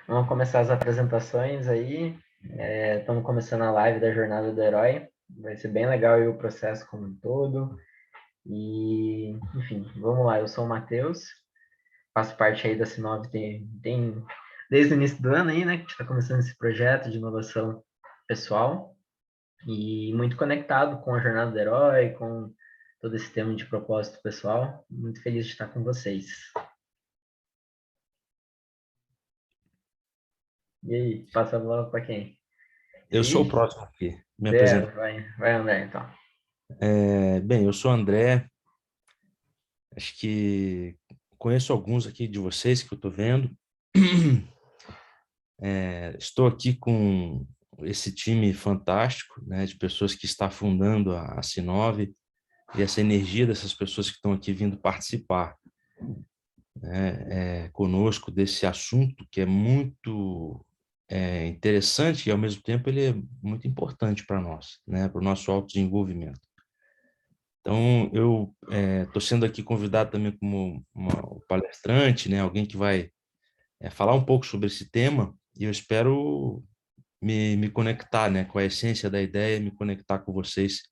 Vamos começar as apresentações aí. Estamos começando a live da Jornada do Herói. Vai ser bem legal aí o processo como um todo. E, enfim, vamos lá. Eu sou o Matheus, faço parte aí da Sinov desde o início do ano aí, né? Que a gente está começando esse projeto de inovação pessoal e muito conectado com a Jornada do Herói, com todo esse tema de propósito pessoal. Muito feliz de estar com vocês. E aí, passa a bola para quem? Eu sou o Ih, próximo aqui, me apresento. vai André, então. Bem, eu sou o André, acho que conheço alguns aqui de vocês que eu estou vendo. Estou aqui com esse time fantástico, né, de pessoas que está fundando a Sinove e essa energia dessas pessoas que estão aqui vindo participar, né, conosco desse assunto que é muito interessante e, ao mesmo tempo, ele é muito importante para nós, né, para o nosso autodesenvolvimento. Então, eu estou sendo aqui convidado também como uma palestrante, né? Alguém que vai falar um pouco sobre esse tema, e eu espero me conectar, né, com a essência da ideia, me conectar com vocês,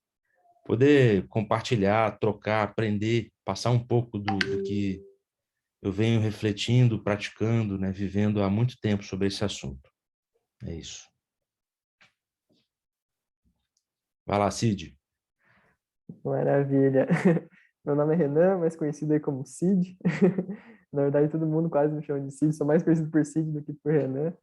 poder compartilhar, trocar, aprender, passar um pouco do que eu venho refletindo, praticando, né, vivendo há muito tempo sobre esse assunto. É isso. Vai lá, Cid. Maravilha. Meu nome é Renan, mais conhecido aí como Cid. Na verdade, todo mundo quase me chama de Cid, sou mais conhecido por Cid do que por Renan.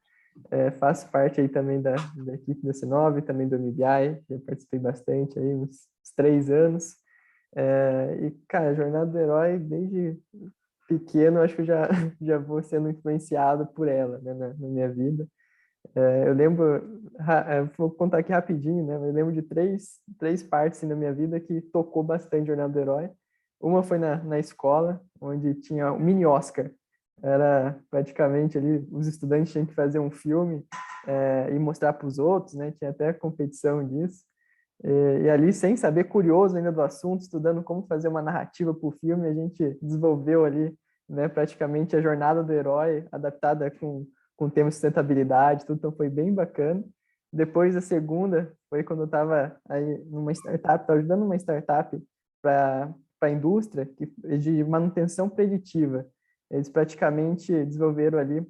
Faço parte aí também da equipe da C9, também do MBI, já participei bastante aí, uns 3 anos. Cara, a Jornada do Herói, desde pequeno, acho que eu já, já vou sendo influenciado por ela, né, na minha vida. Eu lembro, vou contar aqui rapidinho, né? Eu lembro de três partes assim, na minha vida que tocou bastante Jornada do Herói. Uma foi na escola, onde tinha o mini Oscar. Era praticamente ali, os estudantes tinham que fazer um filme e mostrar para os outros, né? Tinha até competição disso. E ali, sem saber, curioso ainda do assunto, estudando como fazer uma narrativa para o filme, a gente desenvolveu ali, né, praticamente a jornada do herói, adaptada com o tema sustentabilidade, tudo, então foi bem bacana. Depois, a segunda foi quando eu estava aí numa startup, estava ajudando uma startup para a indústria de manutenção preditiva. Eles praticamente desenvolveram ali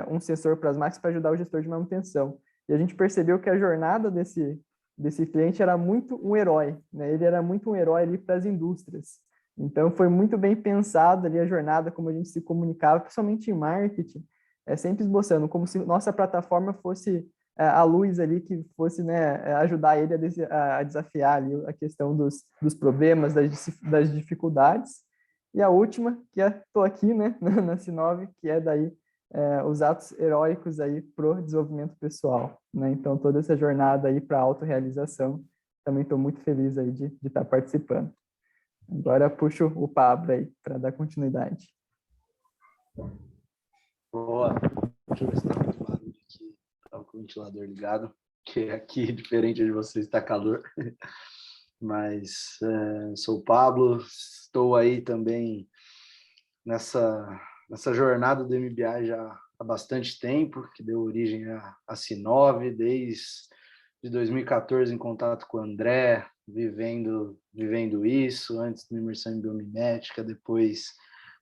um sensor para as máquinas para ajudar o gestor de manutenção. E a gente percebeu que a jornada desse cliente era muito um herói, né? Ele era muito um herói ali para as indústrias. Então foi muito bem pensado ali a jornada, como a gente se comunicava, principalmente em marketing, sempre esboçando como se nossa plataforma fosse a luz ali que fosse, né, ajudar ele a desafiar ali a questão dos problemas, das dificuldades. E a última, que estou aqui, né, na Sinov, que é daí os atos heróicos aí pro desenvolvimento pessoal, né? Então toda essa jornada aí para autorrealização, também estou muito feliz aí de estar participando. Agora puxo o Pablo aí para dar continuidade. Boa. Deixa eu ver se tá muito barulho aqui. Tava com o ventilador ligado, que aqui, diferente de vocês, está calor. Mas sou o Pablo, estou aí também nessa jornada do MBA já há bastante tempo, que deu origem à Sinove, desde 2014 em contato com o André, vivendo isso, antes da imersão em biomimética, depois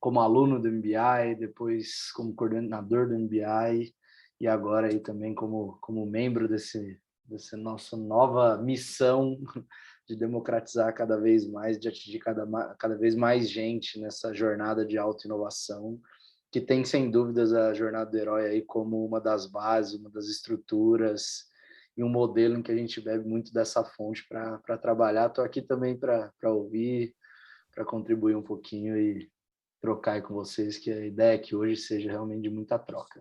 como aluno do MBI, depois como coordenador do MBI e agora aí também como membro dessa nossa nova missão de democratizar cada vez mais, de atingir cada vez mais gente nessa jornada de auto-inovação, que tem, sem dúvidas, a Jornada do Herói aí como uma das bases, uma das estruturas e um modelo em que a gente bebe muito dessa fonte para trabalhar. Estou aqui também para ouvir, para contribuir um pouquinho e trocar aí com vocês, que a ideia é que hoje seja realmente de muita troca.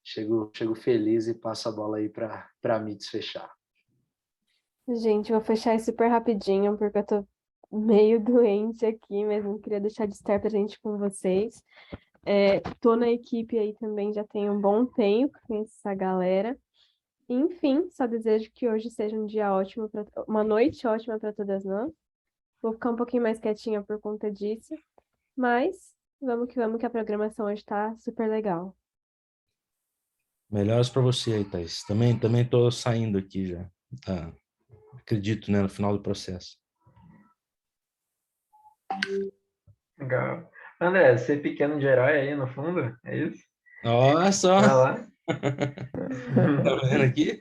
Chego feliz e passo a bola aí para a Mits fechar. Gente, vou fechar isso super rapidinho, porque eu tô meio doente aqui, mas não queria deixar de estar presente com vocês. Tô na equipe aí também já tem um bom tempo com essa galera. Enfim, só desejo que hoje seja um dia ótimo, uma noite ótima para todas nós. Vou ficar um pouquinho mais quietinha por conta disso, mas vamos que a programação hoje tá super legal. Melhoras para você aí, Thaís. Também estou saindo aqui já. Tá. Acredito, né, no final do processo. Legal. André, ser pequeno de herói aí no fundo, é isso? Olha só, Vai lá. tá vendo aqui?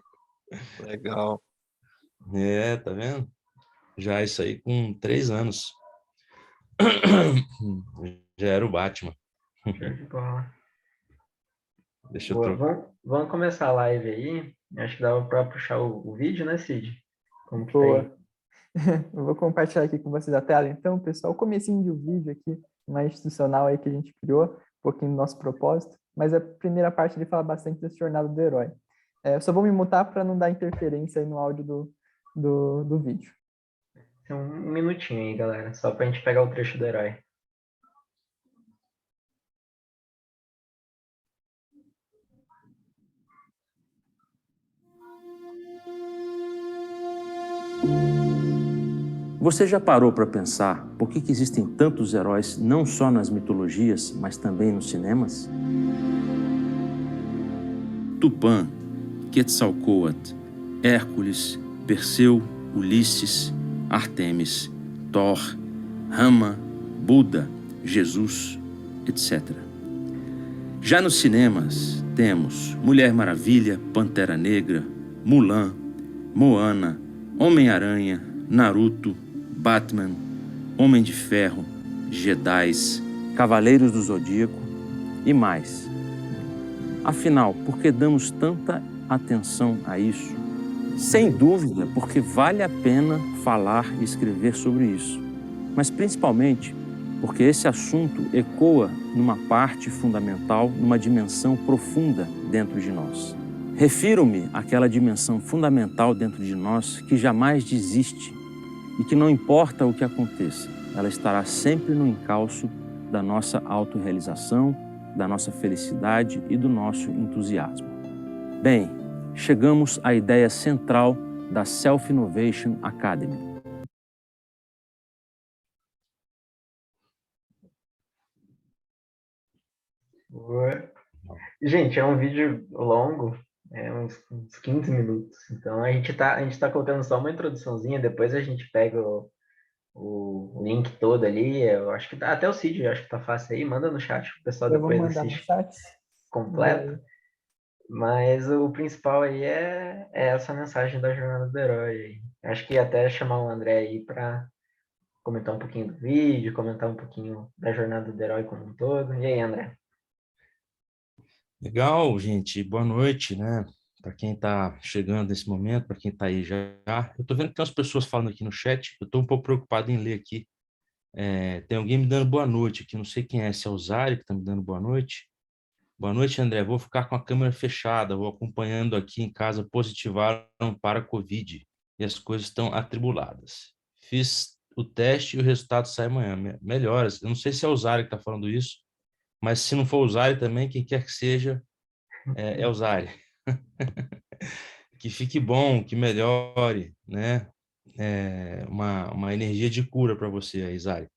Legal. Tá vendo? Já isso aí com 3 anos. Já era o Batman. Show de bola. Deixa eu Boa. trocar. Vamos começar a live aí. Acho que dava para puxar o vídeo, né, Cid? Como que tá aí? Boa. Eu vou compartilhar aqui com vocês a tela. Então, pessoal, o comecinho de um vídeo aqui, mais institucional aí que a gente criou, um pouquinho do nosso propósito, mas a primeira parte ele fala bastante dessa jornada do herói. Eu só vou me mutar para não dar interferência aí no áudio do vídeo. Tem um minutinho aí, galera, só pra gente pegar o trecho do herói. Você já parou para pensar por que existem tantos heróis não só nas mitologias, mas também nos cinemas? Tupã, Quetzalcóatl, Hércules, Perseu, Ulisses, Ártemis, Thor, Rama, Buda, Jesus, etc. Já nos cinemas temos Mulher Maravilha, Pantera Negra, Mulan, Moana, Homem-Aranha, Naruto, Batman, Homem de Ferro, Jedis, Cavaleiros do Zodíaco e mais. Afinal, por que damos tanta atenção a isso? Sem dúvida, porque vale a pena falar e escrever sobre isso. Mas principalmente porque esse assunto ecoa numa parte fundamental, numa dimensão profunda dentro de nós. Refiro-me àquela dimensão fundamental dentro de nós que jamais desiste e que não importa o que aconteça, ela estará sempre no encalço da nossa autorrealização, da nossa felicidade e do nosso entusiasmo. Bem, chegamos à ideia central da Self-Innovation Academy. Boa. Gente, é um vídeo longo, uns 15 minutos. Então a gente tá colocando só uma introduçãozinha, depois a gente pega o link todo ali. Eu acho que até o Cid, eu acho que tá fácil aí, manda no chat, o pessoal Eu vou depois mandar no assiste chat. completo. Mas o principal aí é essa mensagem da jornada do herói aí. Acho que ia até chamar o André aí para comentar um pouquinho do vídeo, comentar um pouquinho da jornada do herói como um todo. E aí, André? Legal, gente. Boa noite, né? Para quem está chegando nesse momento, para quem está aí já. Eu estou vendo que tem umas pessoas falando aqui no chat. Eu estou um pouco preocupado em ler aqui. Tem alguém me dando boa noite aqui. Não sei quem é, se é o Zari que está me dando boa noite. Boa noite, André. Vou ficar com a câmera fechada. Vou acompanhando aqui em casa. Positivaram para a Covid e as coisas estão atribuladas. Fiz o teste e o resultado sai amanhã. Melhoras. Eu não sei se é o Zari que está falando isso, mas se não for o Zari também, quem quer que seja, é o Zari. Que fique bom, que melhore, né? Uma energia de cura para você aí, Zari.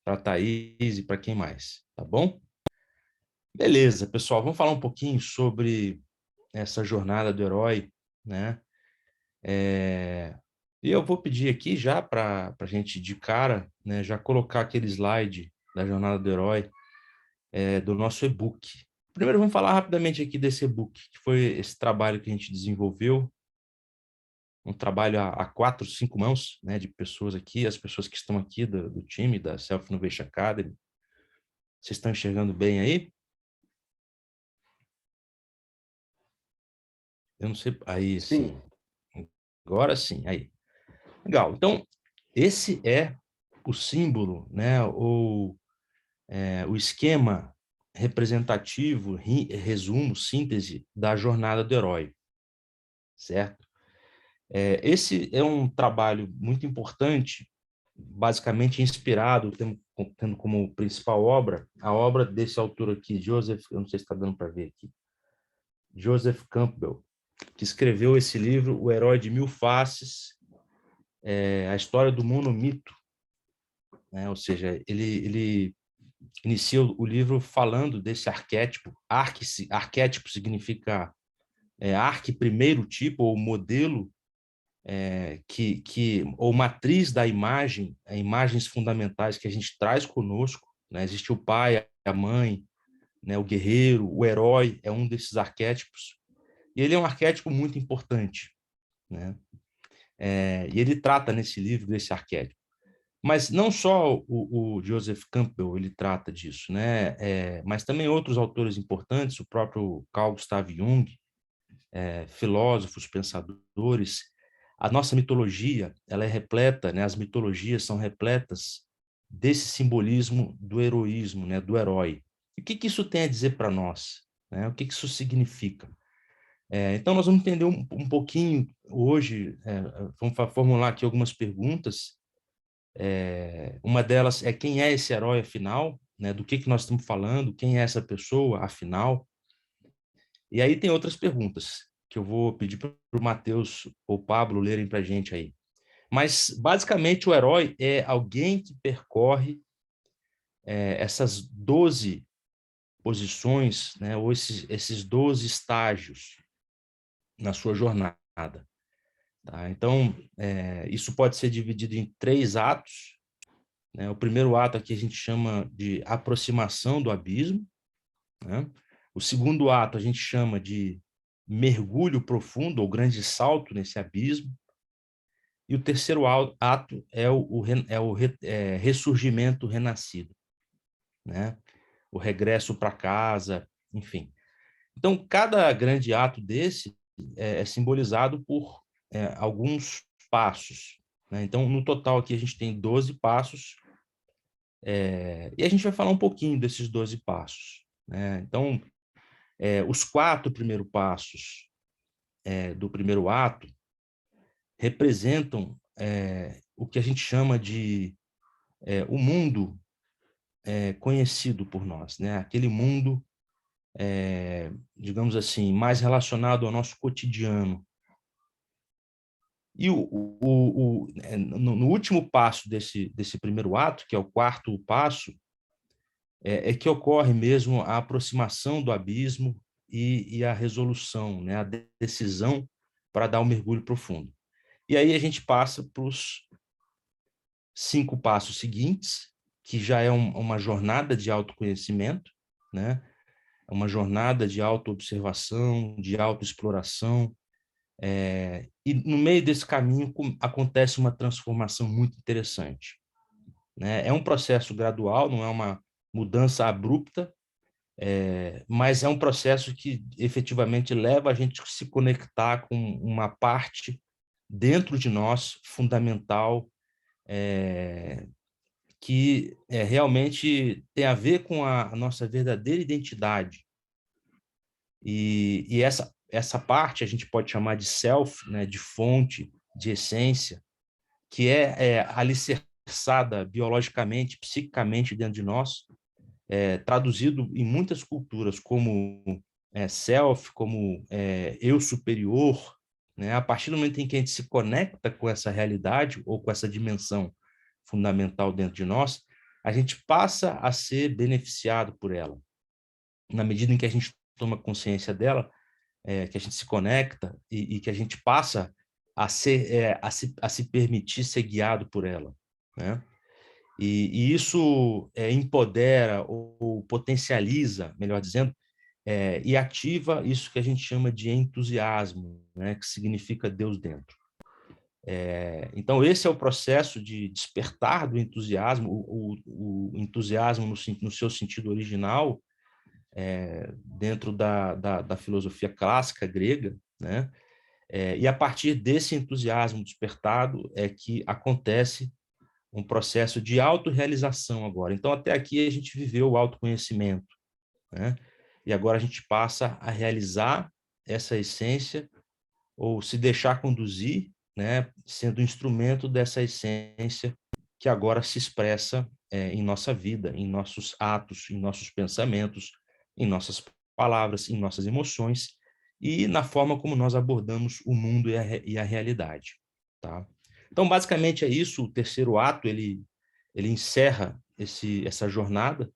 Para a Thaís e para quem mais, tá bom? Beleza, pessoal, vamos falar um pouquinho sobre essa jornada do herói, né? E eu vou pedir aqui já para a gente de cara, né, já colocar aquele slide da jornada do herói do nosso e-book. Primeiro, vamos falar rapidamente aqui desse e-book, que foi esse trabalho que a gente desenvolveu, um trabalho a 4, 5 mãos, né, de pessoas aqui, as pessoas que estão aqui do time da Self-Innovation Academy. Vocês estão enxergando bem aí? Eu não sei. Aí, sim. Agora sim, aí. Legal. Então, esse é o símbolo, né, ou o esquema representativo, resumo, síntese da jornada do herói, certo? Esse é um trabalho muito importante, basicamente inspirado, tendo como principal obra, a obra desse autor aqui, Joseph, eu não sei se está dando para ver aqui, Joseph Campbell, que escreveu esse livro, O Herói de Mil Faces, a história do monomito, né? Ou seja, ele inicia o livro falando desse arquétipo. Arquétipo significa arquiprimeiro tipo, ou modelo, ou matriz da imagem, imagens fundamentais que a gente traz conosco, né? Existe o pai, a mãe, né? O guerreiro, o herói é um desses arquétipos, e ele é um arquétipo muito importante, né? E ele trata nesse livro desse arquétipo. Mas não só o Joseph Campbell ele trata disso, né? Mas também outros autores importantes, o próprio Carl Gustav Jung, filósofos, pensadores. A nossa mitologia, ela é repleta, né? As mitologias são repletas desse simbolismo do heroísmo, né? Do herói. E o que isso tem a dizer para nós, né? O que isso significa? Então, nós vamos entender um pouquinho hoje, vamos formular aqui algumas perguntas. Uma delas é quem é esse herói afinal, né? Do que nós estamos falando, quem é essa pessoa afinal. E aí tem outras perguntas que eu vou pedir para o Matheus ou o Pablo lerem para a gente aí. Mas, basicamente, o herói é alguém que percorre essas 12 posições, né? Ou esses 12 estágios na sua jornada. Tá? Então, isso pode ser dividido em 3 atos. Né? O primeiro ato aqui a gente chama de aproximação do abismo. Né? O segundo ato a gente chama de mergulho profundo ou grande salto nesse abismo. E o terceiro ato é o ressurgimento renascido, né? O regresso para casa, enfim. Então, cada grande ato desse é simbolizado por alguns passos, né? Então, no total aqui a gente tem 12 passos, e a gente vai falar um pouquinho desses 12 passos, né? Então, os 4 primeiros passos do primeiro ato representam o que a gente chama de o mundo conhecido por nós, né? Aquele mundo, digamos assim, mais relacionado ao nosso cotidiano. E no último passo desse primeiro ato, que é o 4º passo, é que ocorre mesmo a aproximação do abismo e a resolução, né? A decisão para dar o mergulho profundo. E aí a gente passa para os 5 passos seguintes, que já é uma jornada de autoconhecimento, né? É uma jornada de autoobservação, de autoexploração. E no meio desse caminho acontece uma transformação muito interessante, né? É um processo gradual, não é uma mudança abrupta, mas é um processo que efetivamente leva a gente a se conectar com uma parte dentro de nós fundamental, que realmente tem a ver com a nossa verdadeira identidade. E essa parte a gente pode chamar de self, né, de fonte, de essência, que é alicerçada biologicamente, psiquicamente dentro de nós, traduzido em muitas culturas como self, como eu superior, né? A partir do momento em que a gente se conecta com essa realidade ou com essa dimensão fundamental dentro de nós, a gente passa a ser beneficiado por ela. Na medida em que a gente toma consciência dela, que a gente se conecta e que a gente passa a se permitir ser guiado por ela, né? E isso empodera ou potencializa, melhor dizendo, e ativa isso que a gente chama de entusiasmo, né? Que significa Deus dentro. Então, esse é o processo de despertar do entusiasmo, o entusiasmo no seu sentido original, dentro da filosofia clássica grega, né? E a partir desse entusiasmo despertado é que acontece um processo de autorrealização agora. Então, até aqui a gente viveu o autoconhecimento, né? E agora a gente passa a realizar essa essência ou se deixar conduzir, né? Sendo instrumento dessa essência que agora se expressa em nossa vida, em nossos atos, em nossos pensamentos, em nossas palavras, em nossas emoções e na forma como nós abordamos o mundo e a realidade, tá? Então, basicamente é isso. O terceiro ato, ele encerra essa jornada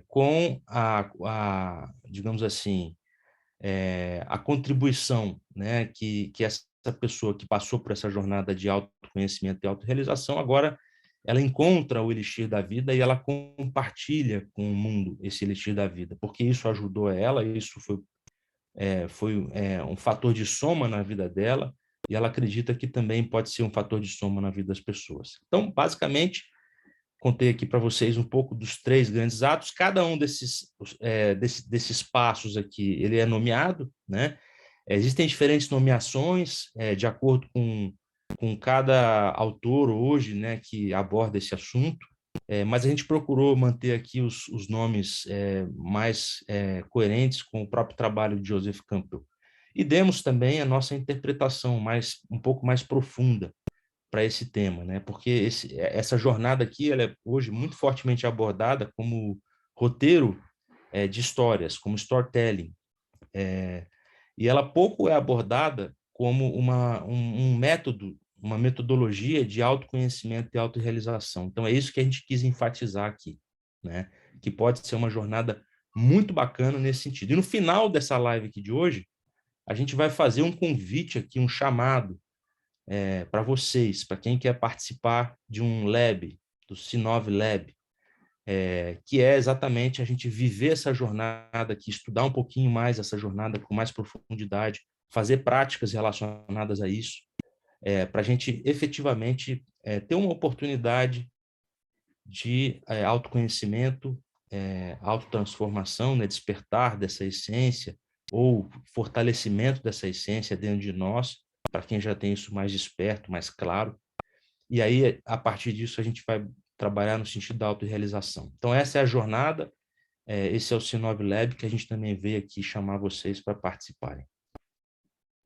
com digamos assim, a contribuição, né, que essa pessoa que passou por essa jornada de autoconhecimento e autorrealização, agora ela encontra o elixir da vida e ela compartilha com o mundo esse elixir da vida, porque isso ajudou ela, isso foi um fator de soma na vida dela, e ela acredita que também pode ser um fator de soma na vida das pessoas. Então, basicamente, contei aqui para vocês um pouco dos 3 grandes atos. Cada um desses passos aqui, ele é nomeado, né? Existem diferentes nomeações de acordo com cada autor hoje, né, que aborda esse assunto, mas a gente procurou manter aqui os nomes mais coerentes com o próprio trabalho de Joseph Campbell. E demos também a nossa interpretação um pouco mais profunda para esse tema, né? Porque essa jornada aqui, ela é hoje muito fortemente abordada como roteiro de histórias, como storytelling, e ela pouco é abordada como um método, uma metodologia de autoconhecimento e autorrealização. Então é isso que a gente quis enfatizar aqui, né? Que pode ser uma jornada muito bacana nesse sentido. E no final dessa live aqui de hoje, a gente vai fazer um convite aqui, um chamado para vocês, para quem quer participar de um lab, do C9 Lab, que é exatamente a gente viver essa jornada aqui, estudar um pouquinho mais essa jornada com mais profundidade, fazer práticas relacionadas a isso, para a gente efetivamente ter uma oportunidade de autoconhecimento, autotransformação, né, despertar dessa essência ou fortalecimento dessa essência dentro de nós, para quem já tem isso mais desperto, mais claro. E aí, a partir disso, a gente vai trabalhar no sentido da autorrealização. Então, essa é a jornada, esse é o C9 Lab, que a gente também veio aqui chamar vocês para participarem.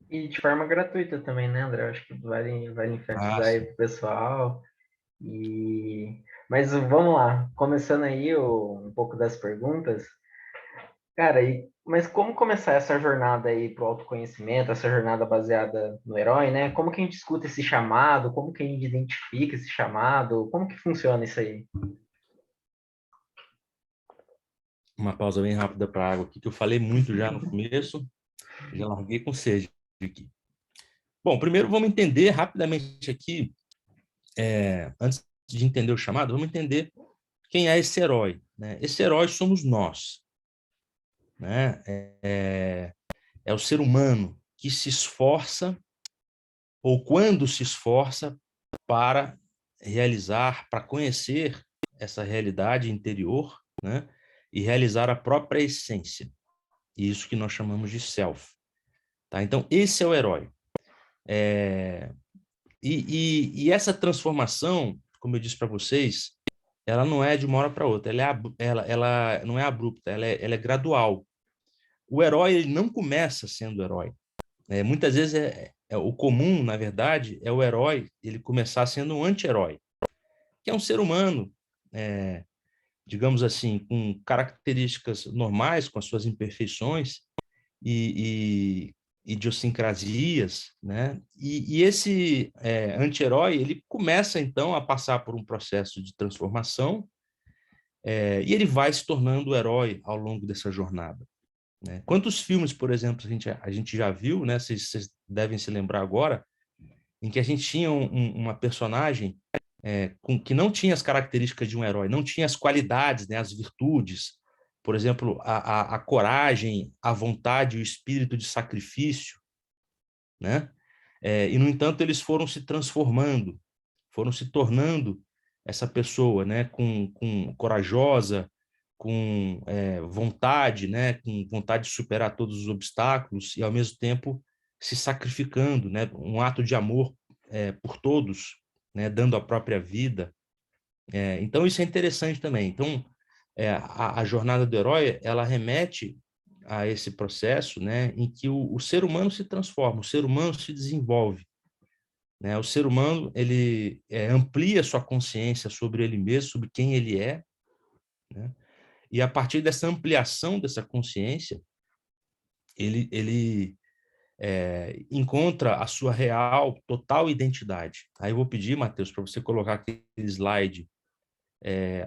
E de forma gratuita também, né, André? Eu acho que vale enfatizar aí pro pessoal. Mas vamos lá, começando aí um pouco das perguntas. Cara, mas como começar essa jornada aí pro autoconhecimento, essa jornada baseada no herói, né? Como que a gente escuta esse chamado? Como que a gente identifica esse chamado? Como que funciona isso aí? Uma pausa bem rápida para a água aqui, que eu falei muito já no começo, já larguei com sede aqui. Bom, primeiro vamos entender rapidamente aqui, antes de entender o chamado, vamos entender quem é esse herói, né? Esse herói somos nós, né? É o ser humano que se esforça, ou quando se esforça, para realizar, para conhecer essa realidade interior, né? E realizar a própria essência. Isso que nós chamamos de self. Tá? Então, esse é o herói. E essa transformação, como eu disse para vocês, ela não é de uma hora para outra, ela não é abrupta, ela é gradual. O herói ele não começa sendo herói. Muitas vezes o comum, na verdade, é o herói ele começar sendo um anti-herói, que é um ser humano, digamos assim, com características normais, com as suas imperfeições e idiosincrasias, né? E esse anti-herói ele começa então a passar por um processo de transformação e ele vai se tornando o herói ao longo dessa jornada. Né? Quantos filmes, por exemplo, a gente já viu, né? Vocês devem se lembrar agora, em que a gente tinha uma personagem que não tinha as características de um herói, não tinha as qualidades, né? As virtudes, por exemplo, a coragem, a vontade, o espírito de sacrifício, né? E, no entanto, eles foram se transformando, foram se tornando essa pessoa, né? Com corajosa, com vontade, né? Com vontade de superar todos os obstáculos e, ao mesmo tempo, se sacrificando, né? Um ato de amor por todos, né? Dando a própria vida. Então, isso é interessante também. Então, a jornada do herói, ela remete a esse processo, né, em que o ser humano se transforma, o ser humano se desenvolve, né? O ser humano ele amplia sua consciência sobre ele mesmo, sobre quem ele é, né? E a partir dessa ampliação dessa consciência, ele encontra a sua real, total identidade. Aí eu vou pedir, Matheus, para você colocar aquele slide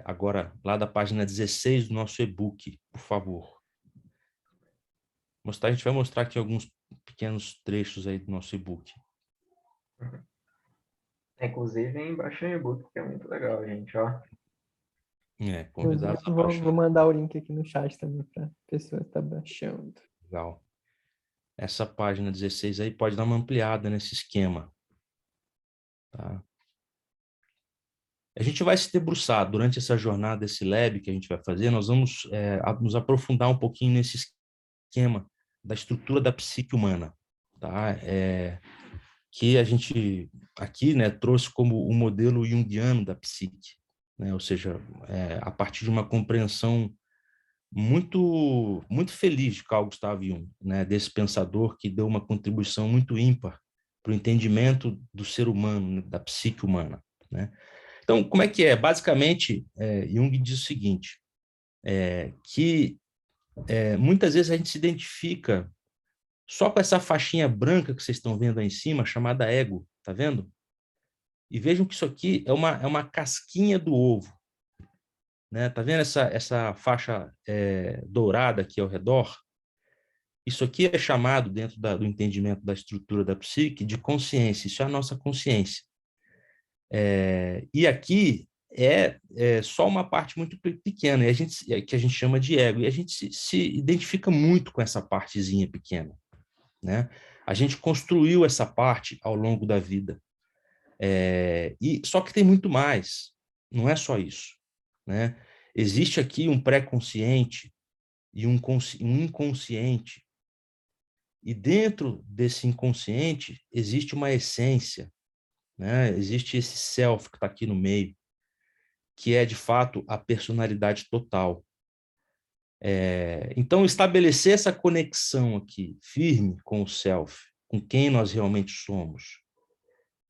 agora lá da página 16 do nosso e-book, por favor. A gente vai mostrar aqui alguns pequenos trechos aí do nosso e-book. Inclusive, baixa o e-book, que é muito legal, gente, ó. Convidados a Vou baixar. mandar o link aqui no chat também para a pessoa estar baixando. Legal. Essa página 16 aí pode dar uma ampliada nesse esquema. Tá? A gente vai se debruçar durante essa jornada, esse lab que a gente vai fazer, nós vamos nos aprofundar um pouquinho nesse esquema da estrutura da psique humana, tá? Que a gente aqui, né, trouxe como o modelo junguiano da psique, né? Ou seja, a partir de uma compreensão muito muito feliz de Carl Gustav Jung, né, desse pensador que deu uma contribuição muito ímpar para o entendimento do ser humano, né, da psique humana, né? Então, como é que é? Basicamente, Jung diz o seguinte, que muitas vezes a gente se identifica só com essa faixinha branca que vocês estão vendo aí em cima, chamada ego, tá vendo? E vejam que isso aqui é uma casquinha do ovo, né? Tá vendo essa faixa dourada aqui ao redor? Isso aqui é chamado, dentro do entendimento da estrutura da psique, de consciência. Isso é a nossa consciência. E aqui é só uma parte muito pequena, que a gente chama de ego. E a gente se identifica muito com essa partezinha pequena, né? A gente construiu essa parte ao longo da vida. Só que tem muito mais. Não é só isso, né? Existe aqui um pré-consciente e um inconsciente. E dentro desse inconsciente existe uma essência, né? Existe esse self que está aqui no meio, que é, de fato, a personalidade total. Então, estabelecer essa conexão aqui, firme com o self, com quem nós realmente somos,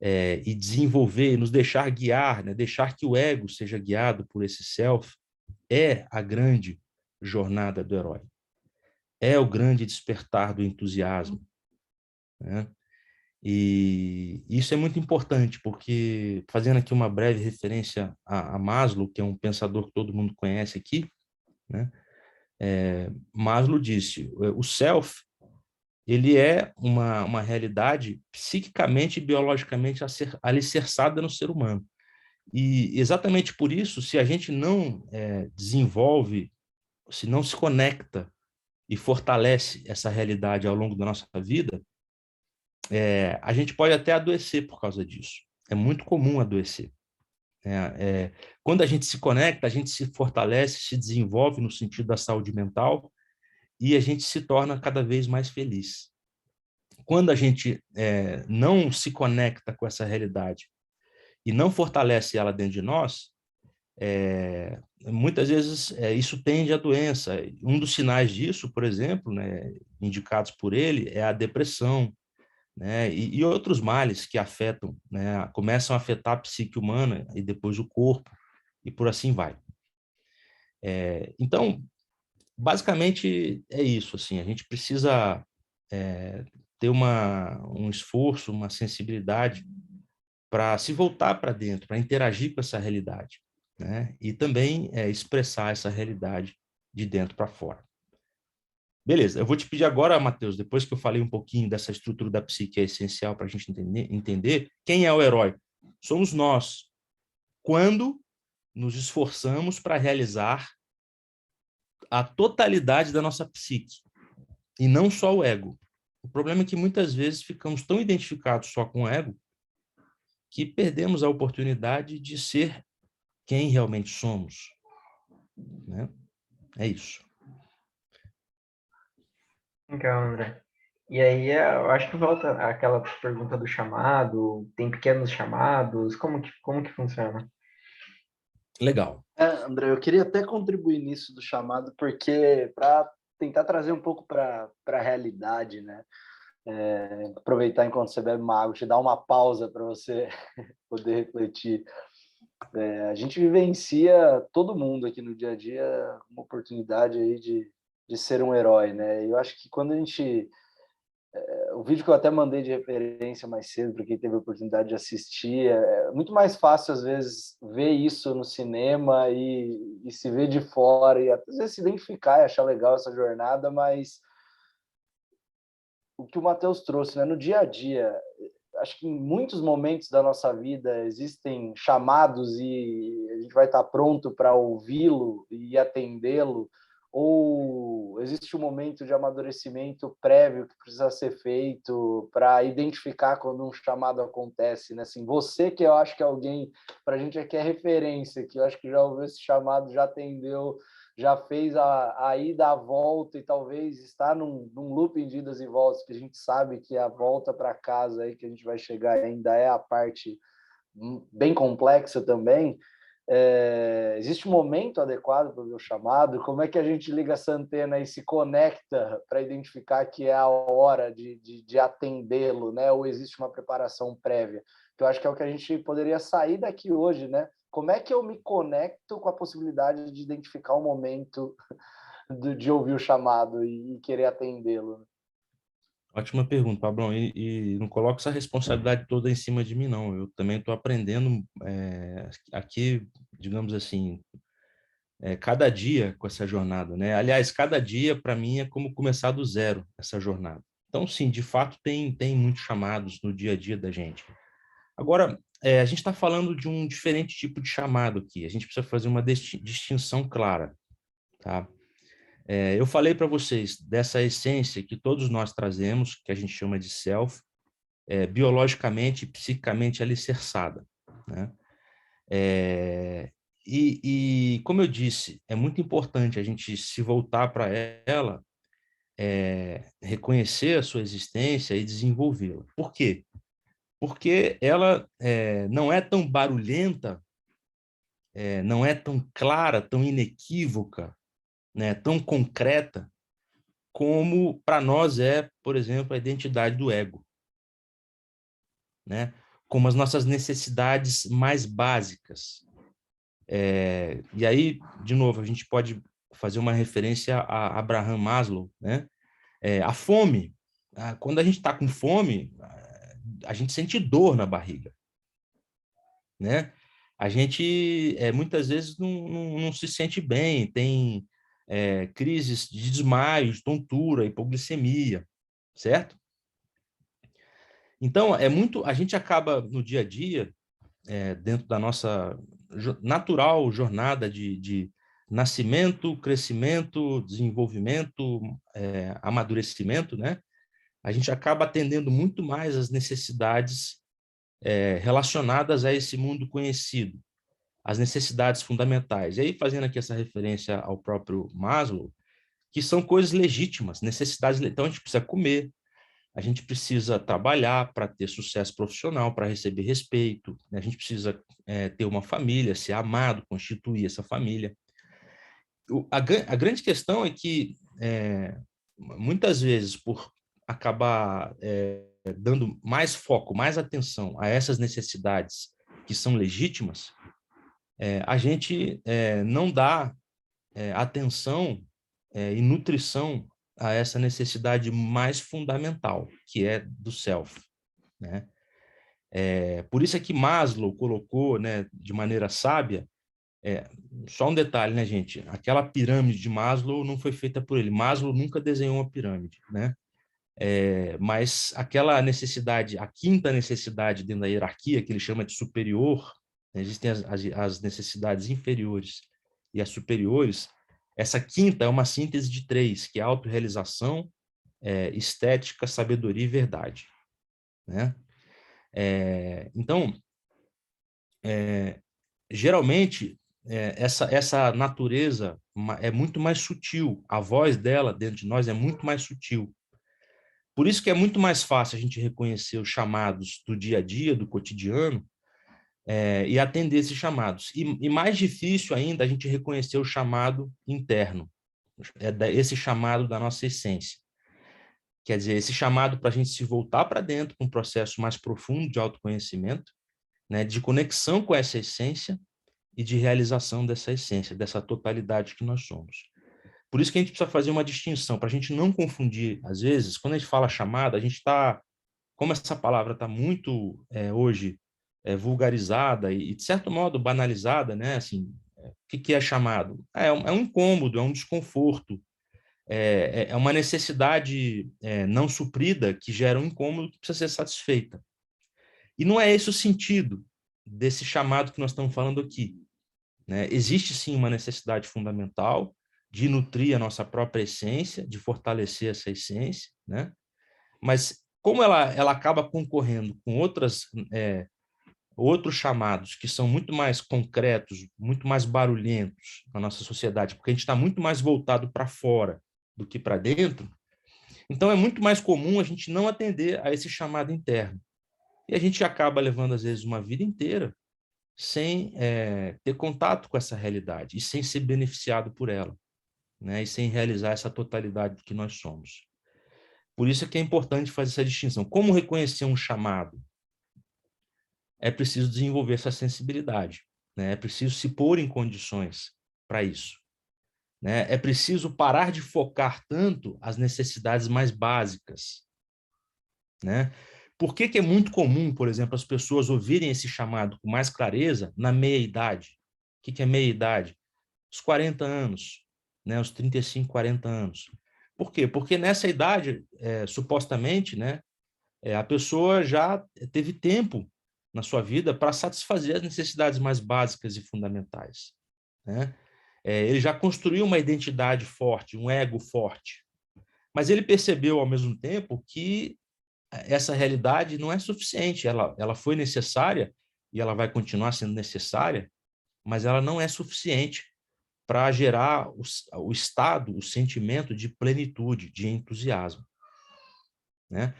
e desenvolver, nos deixar guiar, né? Deixar que o ego seja guiado por esse self, é a grande jornada do herói. É o grande despertar do entusiasmo, né? E isso é muito importante, porque, fazendo aqui uma breve referência a Maslow, que é um pensador que todo mundo conhece aqui, né? Maslow disse, o self, ele é uma realidade psiquicamente e biologicamente alicerçada no ser humano. E exatamente por isso, se a gente não desenvolve, se não se conecta e fortalece essa realidade ao longo da nossa vida, a gente pode até adoecer por causa disso. É muito comum adoecer. Quando a gente se conecta, a gente se fortalece, se desenvolve no sentido da saúde mental e a gente se torna cada vez mais feliz. Quando a gente não se conecta com essa realidade e não fortalece ela dentro de nós, muitas vezes isso tende à doença. Um dos sinais disso, por exemplo, né, indicados por ele, é a depressão, né, e outros males que afetam, né, começam a afetar a psique humana e depois o corpo, e por assim vai. Então, basicamente é isso, assim, a gente precisa ter um esforço, uma sensibilidade para se voltar para dentro, para interagir com essa realidade, né? E também expressar essa realidade de dentro para fora. Beleza, eu vou te pedir agora, Matheus, depois que eu falei um pouquinho dessa estrutura da psique que é essencial para a gente entender quem é o herói. Somos nós, quando nos esforçamos para realizar a totalidade da nossa psique, e não só o ego. O problema é que muitas vezes ficamos tão identificados só com o ego que perdemos a oportunidade de ser quem realmente somos, né? É isso. Legal, André. E aí, eu acho que volta àquela pergunta do chamado, tem pequenos chamados, como que funciona? Legal. André, eu queria até contribuir nisso do chamado, porque para tentar trazer um pouco para a realidade, né? Aproveitar enquanto você bebe uma água, te dar uma pausa para você poder refletir. A gente vivencia, todo mundo aqui no dia a dia, uma oportunidade aí de ser um herói, né? E eu acho que quando a gente... O vídeo que eu até mandei de referência mais cedo, para quem teve a oportunidade de assistir, é muito mais fácil, às vezes, ver isso no cinema e se ver de fora, e às vezes se identificar e achar legal essa jornada, mas o que o Matheus trouxe, né? No dia a dia, acho que em muitos momentos da nossa vida existem chamados e a gente vai estar pronto para ouvi-lo e atendê-lo, ou existe um momento de amadurecimento prévio que precisa ser feito para identificar quando um chamado acontece, né? Assim, você que eu acho que é alguém, para a gente aqui é referência, que eu acho que já ouviu esse chamado, já atendeu, já fez a ida, a volta e talvez está num looping de idas e voltas, que a gente sabe que a volta para casa aí que a gente vai chegar ainda é a parte bem complexa também. Existe um momento adequado para o meu chamado? Como é que a gente liga essa antena e se conecta para identificar que é a hora de atendê-lo, né? Ou existe uma preparação prévia? Que eu acho que é o que a gente poderia sair daqui hoje, né? Como é que eu me conecto com a possibilidade de identificar o momento de ouvir o chamado e querer atendê-lo? Ótima pergunta, Pablão. E não coloco essa responsabilidade toda em cima de mim, não. Eu também estou aprendendo aqui, digamos assim, cada dia com essa jornada, né? Aliás, cada dia, para mim, é como começar do zero essa jornada. Então, sim, de fato, tem muitos chamados no dia a dia da gente. Agora, a gente está falando de um diferente tipo de chamado aqui. A gente precisa fazer uma distinção clara, tá? Eu falei para vocês dessa essência que todos nós trazemos, que a gente chama de self, biologicamente e psiquicamente alicerçada, né? E, como eu disse, é muito importante a gente se voltar para ela, reconhecer a sua existência e desenvolvê-la. Por quê? Porque ela não é tão barulhenta, não é tão clara, tão inequívoca, né, tão concreta, como para nós é, por exemplo, a identidade do ego, né? Como as nossas necessidades mais básicas. E aí, de novo, a gente pode fazer uma referência a Abraham Maslow, né? A fome. Quando a gente está com fome, a gente sente dor na barriga, né? A gente muitas vezes não se sente bem, tem crises de desmaio, de tontura, hipoglicemia, certo? Então, a gente acaba no dia a dia, dentro da nossa natural jornada de nascimento, crescimento, desenvolvimento, amadurecimento, né? A gente acaba atendendo muito mais as necessidades relacionadas a esse mundo conhecido, as necessidades fundamentais. E aí, fazendo aqui essa referência ao próprio Maslow, que são coisas legítimas, necessidades. Então, a gente precisa comer, a gente precisa trabalhar para ter sucesso profissional, para receber respeito, né? A gente precisa ter uma família, ser amado, constituir essa família. A grande questão é que, muitas vezes, por acabar dando mais foco, mais atenção a essas necessidades que são legítimas, a gente não dá atenção e nutrição a essa necessidade mais fundamental, que é do self, né? Por isso é que Maslow colocou, né, de maneira sábia, só um detalhe, né, gente? Aquela pirâmide de Maslow não foi feita por ele. Maslow nunca desenhou uma pirâmide, né? Mas aquela necessidade, a quinta necessidade dentro da hierarquia, que ele chama de superior, né, existem as necessidades inferiores e as superiores. Essa quinta é uma síntese de três, que é autorrealização, estética, sabedoria e verdade, né? Então, geralmente, essa natureza é muito mais sutil, a voz dela dentro de nós é muito mais sutil. Por isso que é muito mais fácil a gente reconhecer os chamados do dia a dia, do cotidiano, e atender esses chamados. E mais difícil ainda a gente reconhecer o chamado interno, esse chamado da nossa essência. Quer dizer, esse chamado para a gente se voltar para dentro, com um processo mais profundo de autoconhecimento, né, de conexão com essa essência e de realização dessa essência, dessa totalidade que nós somos. Por isso que a gente precisa fazer uma distinção, para a gente não confundir, às vezes, quando a gente fala chamada, a gente está, como essa palavra está muito hoje vulgarizada e, de certo modo, banalizada, né? Assim, o que é chamado? É um incômodo, é um desconforto, é uma necessidade não suprida que gera um incômodo que precisa ser satisfeita. E não é esse o sentido desse chamado que nós estamos falando aqui, né? Existe, sim, uma necessidade fundamental de nutrir a nossa própria essência, de fortalecer essa essência, né? Mas como ela acaba concorrendo com outros chamados que são muito mais concretos, muito mais barulhentos na nossa sociedade, porque a gente está muito mais voltado para fora do que para dentro, então é muito mais comum a gente não atender a esse chamado interno. E a gente acaba levando, às vezes, uma vida inteira sem ter contato com essa realidade e sem ser beneficiado por ela, né? E sem realizar essa totalidade do que nós somos. Por isso é que é importante fazer essa distinção. Como reconhecer um chamado? É preciso desenvolver essa sensibilidade, né? É preciso se pôr em condições para isso, né? É preciso parar de focar tanto as necessidades mais básicas, né? Por que que é muito comum, por exemplo, as pessoas ouvirem esse chamado com mais clareza na meia-idade? O que que é meia-idade? Os 40 anos, né? Os 35, 40 anos. Por quê? Porque nessa idade, supostamente, né, a pessoa já teve tempo na sua vida para satisfazer as necessidades mais básicas e fundamentais, né? Ele já construiu uma identidade forte, um ego forte, mas ele percebeu, ao mesmo tempo, que essa realidade não é suficiente. Ela foi necessária e ela vai continuar sendo necessária, mas ela não é suficiente para gerar o estado, o sentimento de plenitude, de entusiasmo, né?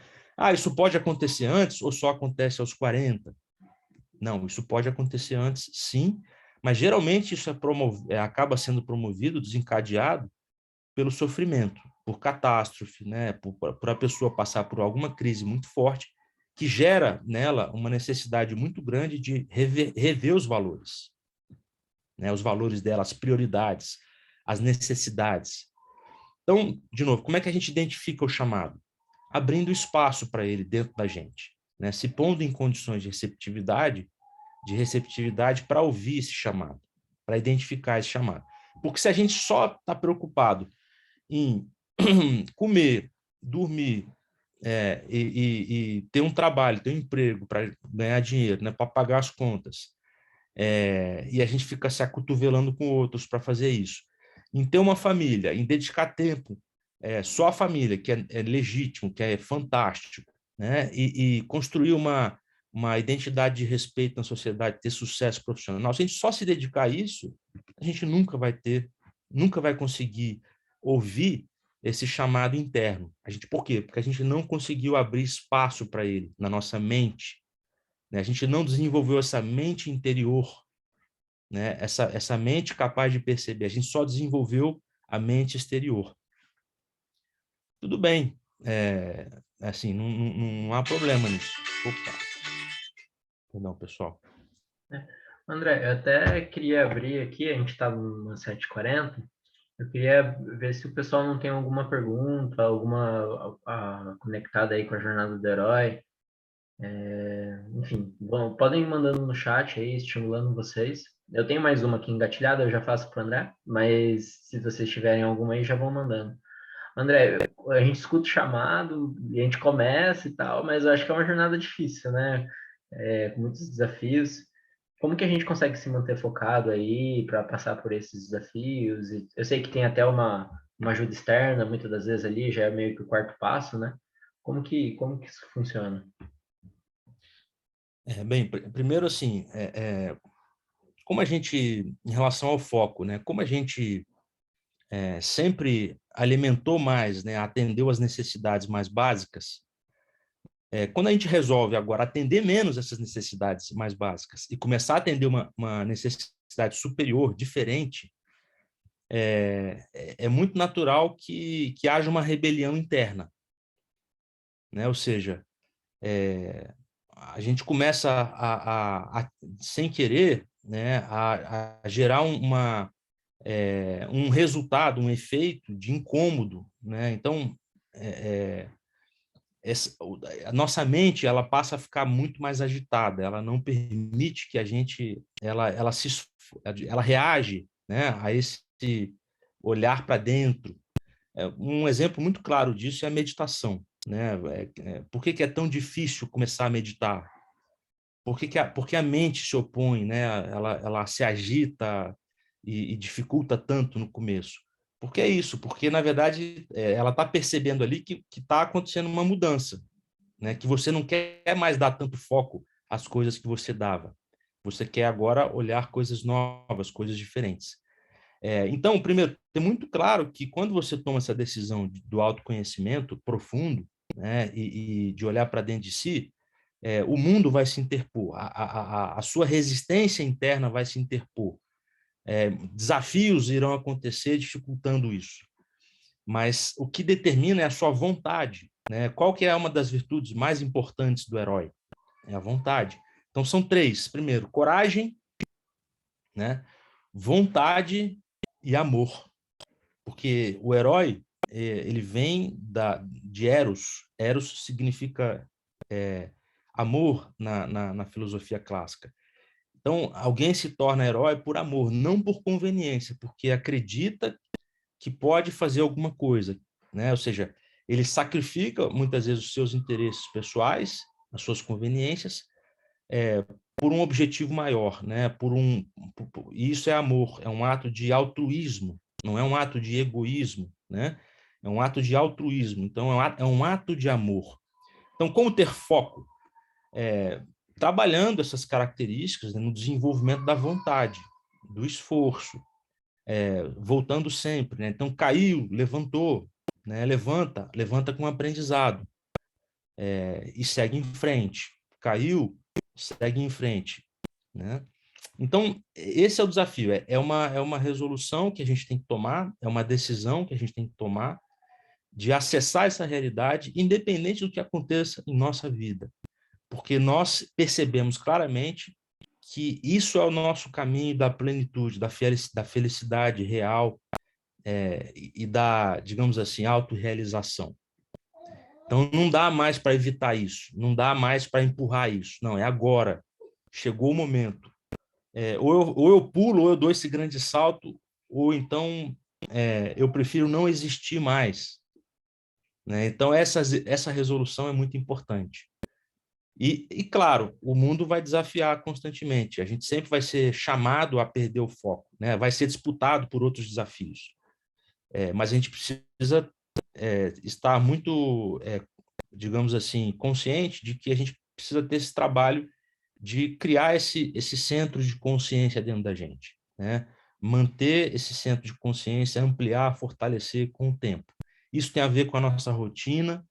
Isso pode acontecer antes ou só acontece aos 40? Não, isso pode acontecer antes, sim, mas geralmente isso acaba sendo promovido, desencadeado pelo sofrimento, por catástrofe, né? Por a pessoa passar por alguma crise muito forte, que gera nela uma necessidade muito grande de rever os valores, né? Os valores dela, as prioridades, as necessidades. Então, de novo, como é que a gente identifica o chamado? Abrindo espaço para ele dentro da gente, né? Se pondo em condições de receptividade para ouvir esse chamado, para identificar esse chamado. Porque se a gente só está preocupado em comer, dormir, e ter um trabalho, ter um emprego para ganhar dinheiro, né, para pagar as contas, e a gente fica se acotovelando com outros para fazer isso, em ter uma família, em dedicar tempo só à família, que é legítimo, que é fantástico, né, e construir uma identidade de respeito na sociedade, ter sucesso profissional. Se a gente só se dedicar a isso, a gente nunca vai conseguir ouvir esse chamado interno. Por quê? Porque a gente não conseguiu abrir espaço para ele na nossa mente, né? A gente não desenvolveu essa mente interior, né? Essa mente capaz de perceber. A gente só desenvolveu a mente exterior. Tudo bem, assim, não há problema nisso. Opa. Perdão, pessoal. André, eu até queria abrir aqui, a gente está no 7h40, eu queria ver se o pessoal não tem alguma pergunta, alguma conectada aí com a jornada do herói. Enfim, bom, podem ir mandando no chat aí, estimulando vocês. Eu tenho mais uma aqui engatilhada, eu já faço para o André, mas se vocês tiverem alguma aí, já vão mandando. André, a gente escuta o chamado e a gente começa e tal, mas eu acho que é uma jornada difícil, né? Com muitos desafios. Como que a gente consegue se manter focado aí para passar por esses desafios? E eu sei que tem até uma ajuda externa, muitas das vezes ali, já é meio que o quarto passo, né? Como que isso funciona? Bem, primeiro assim, como a gente, em relação ao foco, né? Como a gente sempre alimentou mais, né? Atendeu as necessidades mais básicas, quando a gente resolve agora atender menos essas necessidades mais básicas e começar a atender uma necessidade superior, diferente, é muito natural que haja uma rebelião interna, né? Ou seja, a gente começa sem querer, né, a gerar um resultado, um efeito de incômodo, né? Então, a nossa mente ela passa a ficar muito mais agitada, ela não permite que a gente, ela reage, né, a esse olhar para dentro, Um exemplo muito claro disso é a meditação, né? Por que é tão difícil começar a meditar? Porque a mente se opõe, né? Ela se agita e dificulta tanto no começo. Porque é isso, porque, na verdade, ela está percebendo ali que está acontecendo uma mudança, né? Que você não quer mais dar tanto foco às coisas que você dava. Você quer agora olhar coisas novas, coisas diferentes. Então, primeiro, é muito claro que quando você toma essa decisão do autoconhecimento profundo, né, e de olhar para dentro de si, o mundo vai se interpor, a sua resistência interna vai se interpor, desafios irão acontecer dificultando isso, mas o que determina é a sua vontade, né? Qual que é uma das virtudes mais importantes do herói? É a vontade. Então, são três. Primeiro, coragem, né? Vontade e amor. Porque o herói, ele vem de Eros. Eros significa amor na filosofia clássica. Então, alguém se torna herói por amor, não por conveniência, porque acredita que pode fazer alguma coisa, né? Ou seja, ele sacrifica muitas vezes os seus interesses pessoais, as suas conveniências, por um objetivo maior, né? E isso é amor, é um ato de altruísmo, não é um ato de egoísmo, né? É um ato de altruísmo, então é um ato de amor. Então, como ter foco? Trabalhando essas características, né, no desenvolvimento da vontade, do esforço, voltando sempre, né? Então, caiu, levantou, né? Levanta com aprendizado, e segue em frente. Caiu, segue em frente, né? Então, esse é o desafio, é uma resolução que a gente tem que tomar, é uma decisão que a gente tem que tomar de acessar essa realidade, independente do que aconteça em nossa vida, porque nós percebemos claramente que isso é o nosso caminho da plenitude, da felicidade real, e da, digamos assim, autorrealização. Então, não dá mais para evitar isso, não dá mais para empurrar isso, não, é agora, chegou o momento. Ou eu pulo, ou eu dou esse grande salto, ou então eu prefiro não existir mais, né? Então, essa resolução é muito importante. E, claro, o mundo vai desafiar constantemente. A gente sempre vai ser chamado a perder o foco, né? Vai ser disputado por outros desafios. Mas a gente precisa estar muito, digamos assim, consciente de que a gente precisa ter esse trabalho de criar esse centro de consciência dentro da gente, né? Manter esse centro de consciência, ampliar, fortalecer com o tempo. Isso tem a ver com a nossa rotina,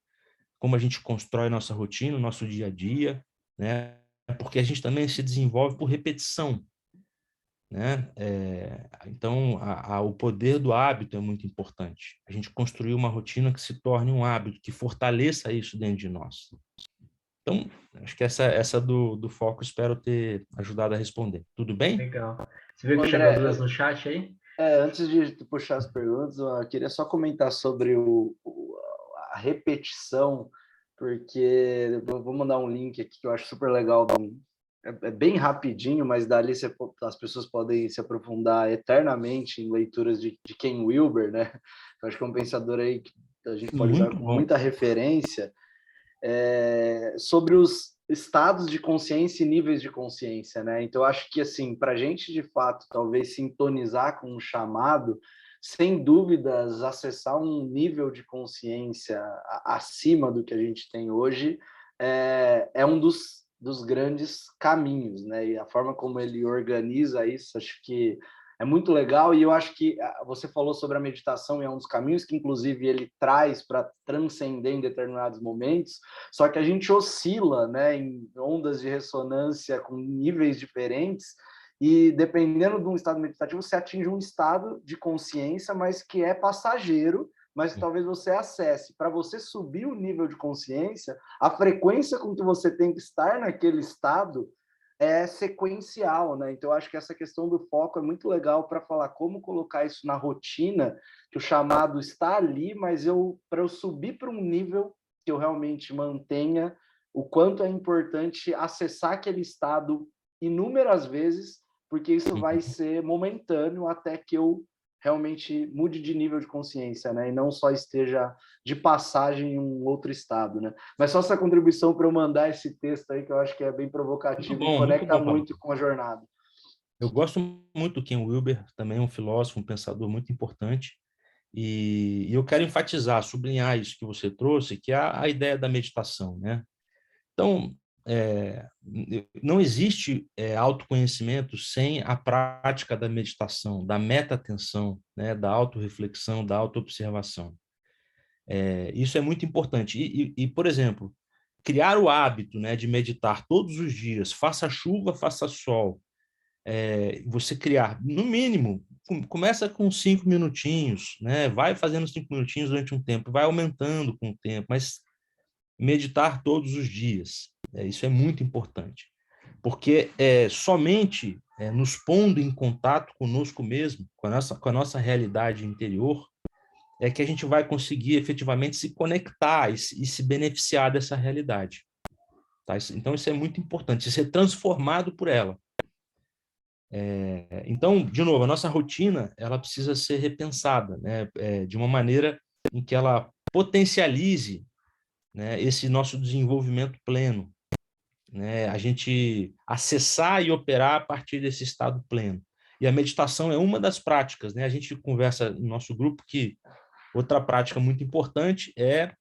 como a gente constrói nossa rotina, nosso dia a dia, né? Porque a gente também se desenvolve por repetição, né? Então, o poder do hábito é muito importante. A gente construir uma rotina que se torne um hábito, que fortaleça isso dentro de nós. Então, acho que essa do foco, espero ter ajudado a responder. Tudo bem? Legal. Você viu que André, chegou duas no chat aí? antes de puxar as perguntas, eu queria só comentar sobre a repetição, porque eu vou mandar um link aqui que eu acho super legal. É bem rapidinho, mas dali as pessoas podem se aprofundar eternamente em leituras de Ken Wilber, né? Eu acho que é um pensador aí que a gente pode usar com muita referência, sobre os estados de consciência e níveis de consciência, né? Então, eu acho que, assim, para a gente, de fato, talvez sintonizar com um chamado, sem dúvidas, acessar um nível de consciência acima do que a gente tem hoje, é um dos grandes caminhos, né? E a forma como ele organiza isso, acho que é muito legal. E eu acho que você falou sobre a meditação, e é um dos caminhos que, inclusive, ele traz para transcender em determinados momentos, só que a gente oscila, né, em ondas de ressonância com níveis diferentes, e dependendo de um estado meditativo, você atinge um estado de consciência, mas que é passageiro, mas que talvez você acesse. Para você subir o nível de consciência, a frequência com que você tem que estar naquele estado é sequencial, né? Então, eu acho que essa questão do foco é muito legal para falar como colocar isso na rotina, que o chamado está ali, mas para eu subir para um nível que eu realmente mantenha, o quanto é importante acessar aquele estado inúmeras vezes, porque isso vai ser momentâneo até que eu realmente mude de nível de consciência, né? E não só esteja de passagem em um outro estado, né? Mas só essa contribuição para eu mandar esse texto aí, que eu acho que é bem provocativo e conecta muito com a jornada. Eu gosto muito do Ken Wilber, também um filósofo, um pensador muito importante, e eu quero enfatizar, sublinhar isso que você trouxe, que é a ideia da meditação, né? Então, não existe autoconhecimento sem a prática da meditação, da meta-atenção, né? Da autorreflexão, da autoobservação. Isso é muito importante. E, por exemplo, criar o hábito, né, de meditar todos os dias, faça chuva, faça sol, você criar, no mínimo, começa com 5 minutinhos, né? Vai fazendo 5 minutinhos durante um tempo, vai aumentando com o tempo, mas meditar todos os dias, isso é muito importante, porque somente nos pondo em contato conosco mesmo, com a nossa realidade interior, é que a gente vai conseguir efetivamente se conectar e se beneficiar dessa realidade. Tá? Então, isso é muito importante, ser transformado por ela. Então, de novo, a nossa rotina ela precisa ser repensada, né? De uma maneira em que ela potencialize, né, esse nosso desenvolvimento pleno, né? A gente acessar e operar a partir desse estado pleno. E a meditação é uma das práticas, né? A gente conversa no nosso grupo que outra prática muito importante é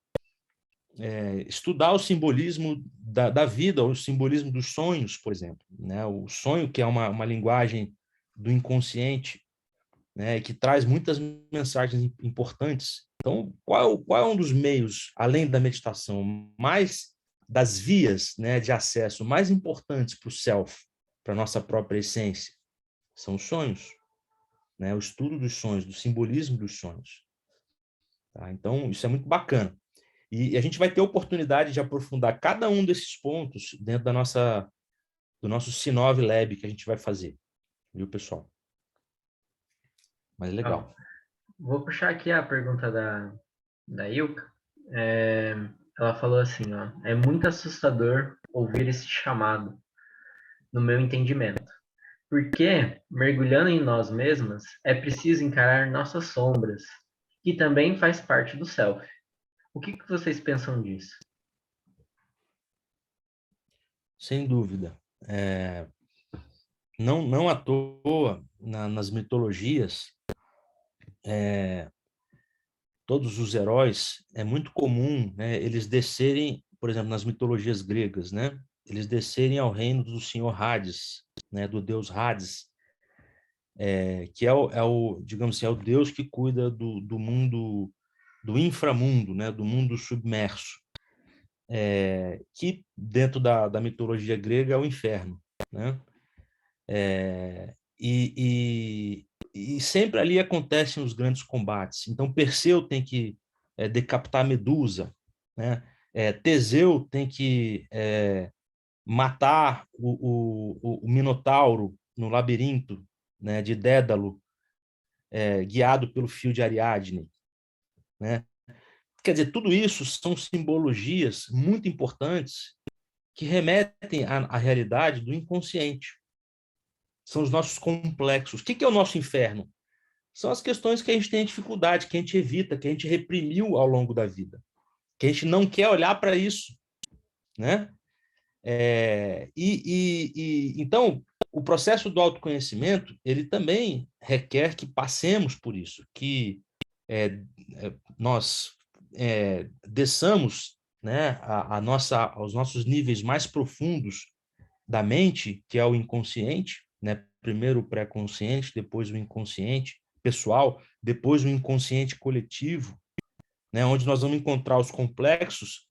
estudar o simbolismo da vida, o simbolismo dos sonhos, por exemplo, né? O sonho, que é uma linguagem do inconsciente, né? Que traz muitas mensagens importantes. Então, qual é um dos meios, além da meditação, mais das vias, né, de acesso mais importantes para o self, para a nossa própria essência? São os sonhos, né? O estudo dos sonhos, do simbolismo dos sonhos. Tá? Então, isso é muito bacana. E a gente vai ter a oportunidade de aprofundar cada um desses pontos dentro do nosso Sinov Lab que a gente vai fazer. Viu, pessoal? Mas legal. Vou puxar aqui a pergunta da Ilka. Ela falou assim, ó, é muito assustador ouvir esse chamado, no meu entendimento. Porque, mergulhando em nós mesmas, é preciso encarar nossas sombras, que também faz parte do self. O que vocês pensam disso? Sem dúvida. Não à toa, nas mitologias, todos os heróis, é muito comum, né, eles descerem, por exemplo, nas mitologias gregas, né, eles descerem ao reino do senhor Hades, né, do deus Hades, que digamos assim, é o deus que cuida do mundo, do inframundo, né, do mundo submerso, que dentro da mitologia grega é o inferno, né? E sempre ali acontecem os grandes combates. Então, Perseu tem que decapitar Medusa, né? Teseu tem que matar o Minotauro no labirinto, né, de Dédalo, guiado pelo fio de Ariadne, né? Quer dizer, tudo isso são simbologias muito importantes que remetem à realidade do inconsciente. São os nossos complexos. O que é o nosso inferno? São as questões que a gente tem dificuldade, que a gente evita, que a gente reprimiu ao longo da vida, que a gente não quer olhar para isso, né? Então, o processo do autoconhecimento, ele também requer que passemos por isso, que nós desçamos, né, aos nossos níveis mais profundos da mente, que é o inconsciente, né? Primeiro o pré-consciente, depois o inconsciente pessoal, depois o inconsciente coletivo, né? Onde nós vamos encontrar os complexos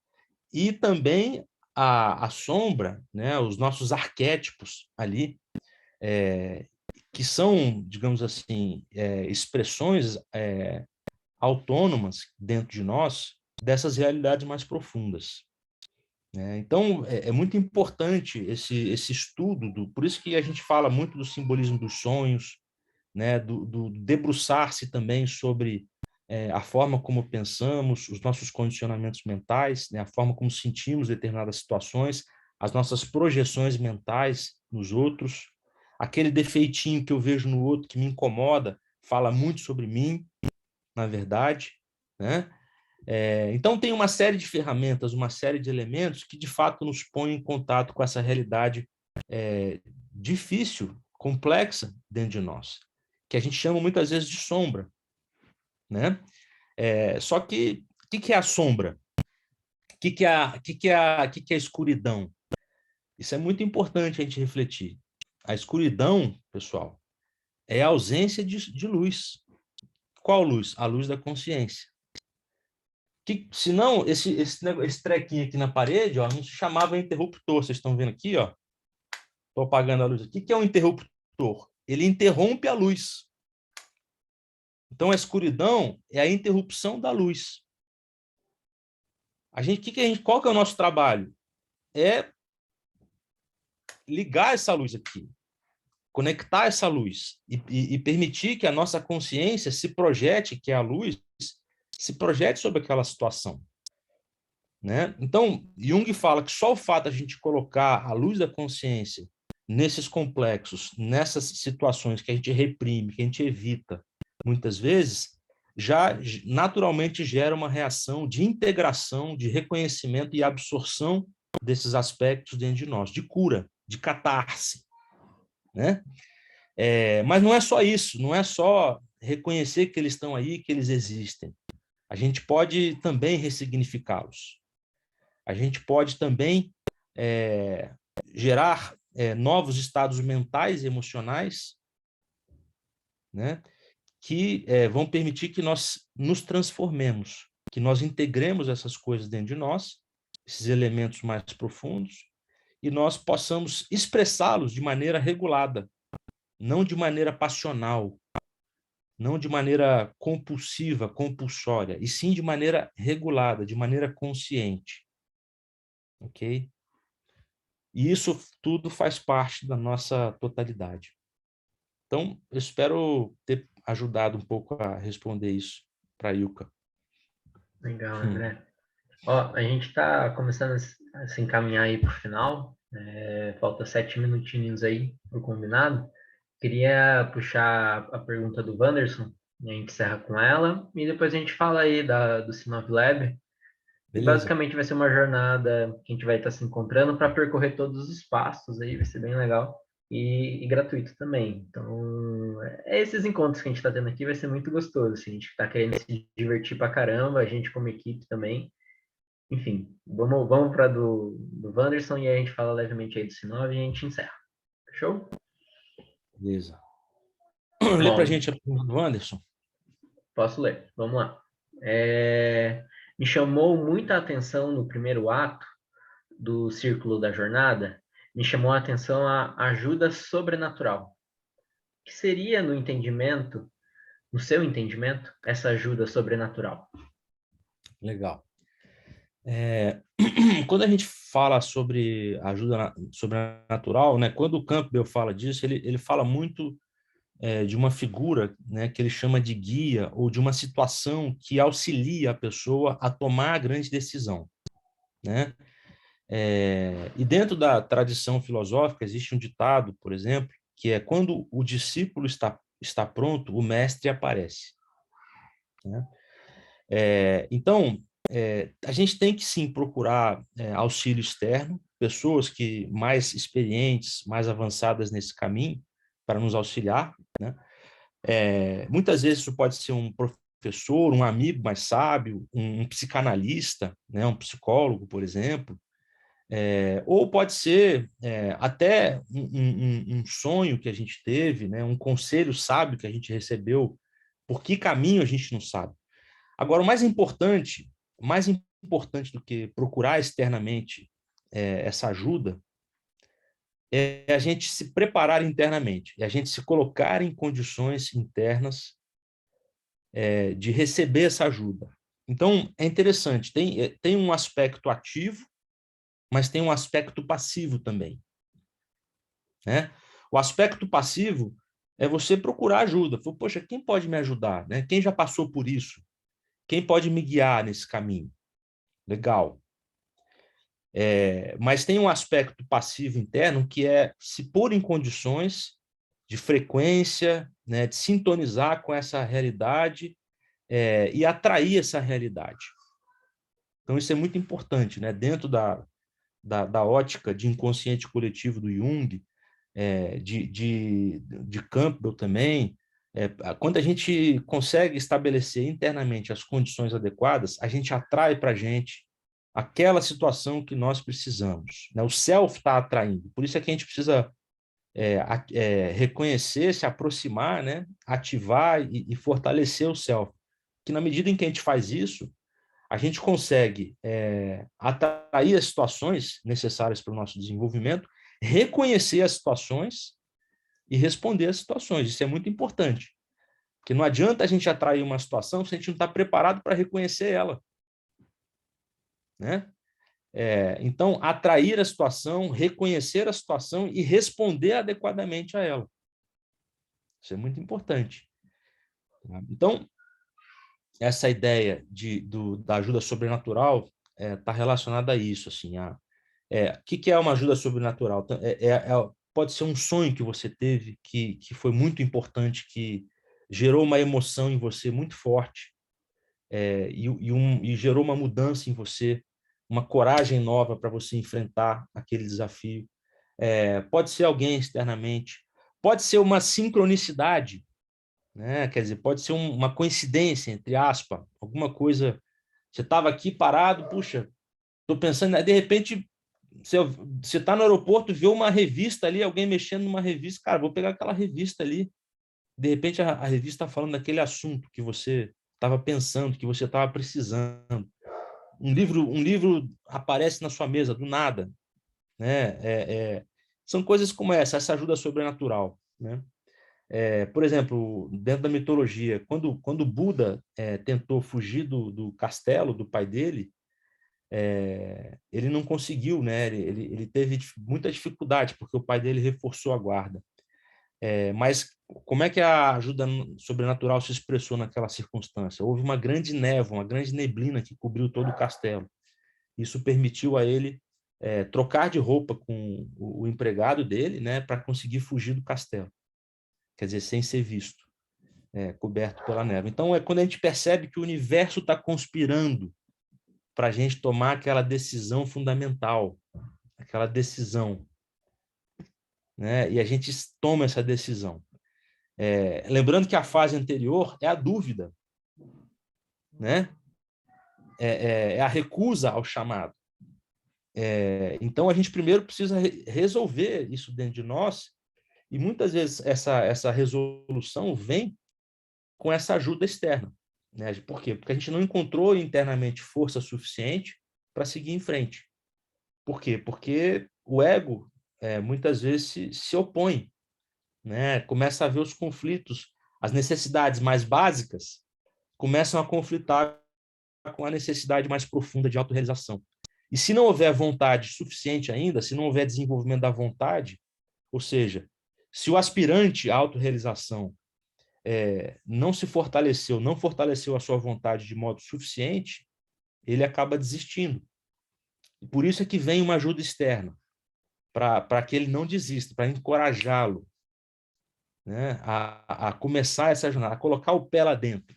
e também a sombra, né? Os nossos arquétipos ali, que são, digamos assim, expressões autônomas dentro de nós dessas realidades mais profundas. Então, é muito importante esse estudo, por isso que a gente fala muito do simbolismo dos sonhos, né, do debruçar-se também sobre a forma como pensamos, os nossos condicionamentos mentais, né, a forma como sentimos determinadas situações, as nossas projeções mentais nos outros, aquele defeitinho que eu vejo no outro que me incomoda, fala muito sobre mim, na verdade, né? Então, tem uma série de ferramentas, uma série de elementos que, de fato, nos põem em contato com essa realidade difícil, complexa dentro de nós, que a gente chama muitas vezes de sombra, né? Só que, o que é a sombra? O que é a escuridão? Isso é muito importante a gente refletir. A escuridão, pessoal, é a ausência de luz. Qual luz? A luz da consciência. Senão, esse trequinho aqui na parede, ó, não se chamava interruptor. Vocês estão vendo aqui, ó? Estou apagando a luz. O que é um interruptor? Ele interrompe a luz. Então, a escuridão é a interrupção da luz. Qual que é o nosso trabalho? É ligar essa luz aqui, conectar essa luz e permitir que a nossa consciência se projete, que é a luz, se projete sobre aquela situação, né? Então, Jung fala que só o fato de a gente colocar a luz da consciência nesses complexos, nessas situações que a gente reprime, que a gente evita, muitas vezes, já naturalmente gera uma reação de integração, de reconhecimento e absorção desses aspectos dentro de nós, de cura, de catarse, né? Mas não é só isso, não é só reconhecer que eles estão aí, que eles existem. A gente pode também ressignificá-los. A gente pode também gerar novos estados mentais e emocionais, né, que vão permitir que nós nos transformemos, que nós integremos essas coisas dentro de nós, esses elementos mais profundos, e nós possamos expressá-los de maneira regulada, não de maneira passional, não de maneira compulsiva, compulsória, e sim de maneira regulada, de maneira consciente. Ok? E isso tudo faz parte da nossa totalidade. Então, eu espero ter ajudado um pouco a responder isso para a Ilka. Legal, André. Ó, a gente está começando a se encaminhar aí para o final. Falta 7 minutinhos aí para o combinado. Queria puxar a pergunta do Wanderson, e a gente encerra com ela, e depois a gente fala aí do Sinov Lab. E Beleza. basicamente vai ser uma jornada que a gente vai estar se encontrando para percorrer todos os passos aí, vai ser bem legal e gratuito também. Então, esses encontros que a gente está tendo aqui vai ser muito gostoso, assim, a gente está querendo se divertir pra caramba, a gente como equipe também. Enfim, vamos para do Wanderson e aí a gente fala levemente aí do Sinov e a gente encerra. Fechou? Beleza. Lê para a gente a pergunta do Anderson. Posso ler, vamos lá. Me chamou muita atenção no primeiro ato do Círculo da Jornada, me chamou a atenção a ajuda sobrenatural. O que seria, no seu entendimento, essa ajuda sobrenatural? Legal. Quando a gente fala sobre ajuda sobrenatural, né, quando o Campbell fala disso, ele fala muito de uma figura, né, que ele chama de guia, ou de uma situação que auxilia a pessoa a tomar a grande decisão, né? E dentro da tradição filosófica existe um ditado, por exemplo, que é: quando o discípulo está pronto, o mestre aparece, né? Então, a gente tem que sim procurar auxílio externo, pessoas que mais experientes, mais avançadas nesse caminho, para nos auxiliar, né? Muitas vezes isso pode ser um professor, um amigo mais sábio, um psicanalista, né? Um psicólogo, por exemplo, ou pode ser até um sonho que a gente teve, né? Um conselho sábio que a gente recebeu, por que caminho a gente não sabe. Agora, o mais importante do que procurar externamente essa ajuda é a gente se preparar internamente, é a gente se colocar em condições internas de receber essa ajuda. Então, é interessante, tem um aspecto ativo, mas tem um aspecto passivo também, né? O aspecto passivo é você procurar ajuda. Poxa, quem pode me ajudar, né? Quem já passou por isso? Quem pode me guiar nesse caminho? Legal. Mas tem um aspecto passivo interno que é se pôr em condições de frequência, né, de sintonizar com essa realidade e atrair essa realidade. Então, isso é muito importante, né? Dentro da ótica de inconsciente coletivo do Jung, de Campbell também, quando a gente consegue estabelecer internamente as condições adequadas, a gente atrai para a gente aquela situação que nós precisamos, né? O self está atraindo, por isso é que a gente precisa reconhecer, se aproximar, né? Ativar e fortalecer o self, que na medida em que a gente faz isso, a gente consegue atrair as situações necessárias para o nosso desenvolvimento, reconhecer as situações e responder às situações. Isso é muito importante, porque não adianta a gente atrair uma situação se a gente não está preparado para reconhecer ela, né? Então, atrair a situação, reconhecer a situação e responder adequadamente a ela. Isso é muito importante. Então, essa ideia da ajuda sobrenatural está relacionada a isso. Assim, o que é uma ajuda sobrenatural? Pode ser um sonho que você teve, que foi muito importante, que gerou uma emoção em você muito forte, e gerou uma mudança em você, uma coragem nova para você enfrentar aquele desafio. Pode ser alguém externamente, pode ser uma sincronicidade, né? Quer dizer, pode ser uma coincidência, entre aspas, alguma coisa. Você estava aqui parado, puxa, estou pensando, de repente, você está no aeroporto, vê uma revista ali, alguém mexendo numa revista, cara, vou pegar aquela revista ali. De repente, a revista está falando daquele assunto que você estava pensando, que você estava precisando. Um livro aparece na sua mesa, do nada, né? São coisas como essa ajuda sobrenatural, né? Por exemplo, dentro da mitologia, quando Buda tentou fugir do castelo do pai dele, ele não conseguiu, né? Ele teve muita dificuldade, porque o pai dele reforçou a guarda. Mas como é que a ajuda sobrenatural se expressou naquela circunstância? Houve uma grande névoa, uma grande neblina que cobriu todo o castelo. Isso permitiu a ele trocar de roupa com o empregado dele, né, para conseguir fugir do castelo. Quer dizer, sem ser visto, coberto pela névoa. Então, quando a gente percebe que o universo está conspirando para a gente tomar aquela decisão fundamental, aquela decisão, né, e a gente toma essa decisão. Lembrando que a fase anterior é a dúvida, né? É a recusa ao chamado. Então, a gente primeiro precisa resolver isso dentro de nós, e muitas vezes essa resolução vem com essa ajuda externa, né? Por quê? Porque a gente não encontrou internamente força suficiente para seguir em frente. Por quê? Porque o ego muitas vezes se opõe, né? Começa a ver os conflitos, as necessidades mais básicas começam a conflitar com a necessidade mais profunda de autorrealização. E se não houver vontade suficiente ainda, se não houver desenvolvimento da vontade, ou seja, se o aspirante à autorrealização não se fortaleceu, não fortaleceu a sua vontade de modo suficiente, ele acaba desistindo. E por isso é que vem uma ajuda externa, para que ele não desista, para encorajá-lo, né, a começar essa jornada, a colocar o pé lá dentro.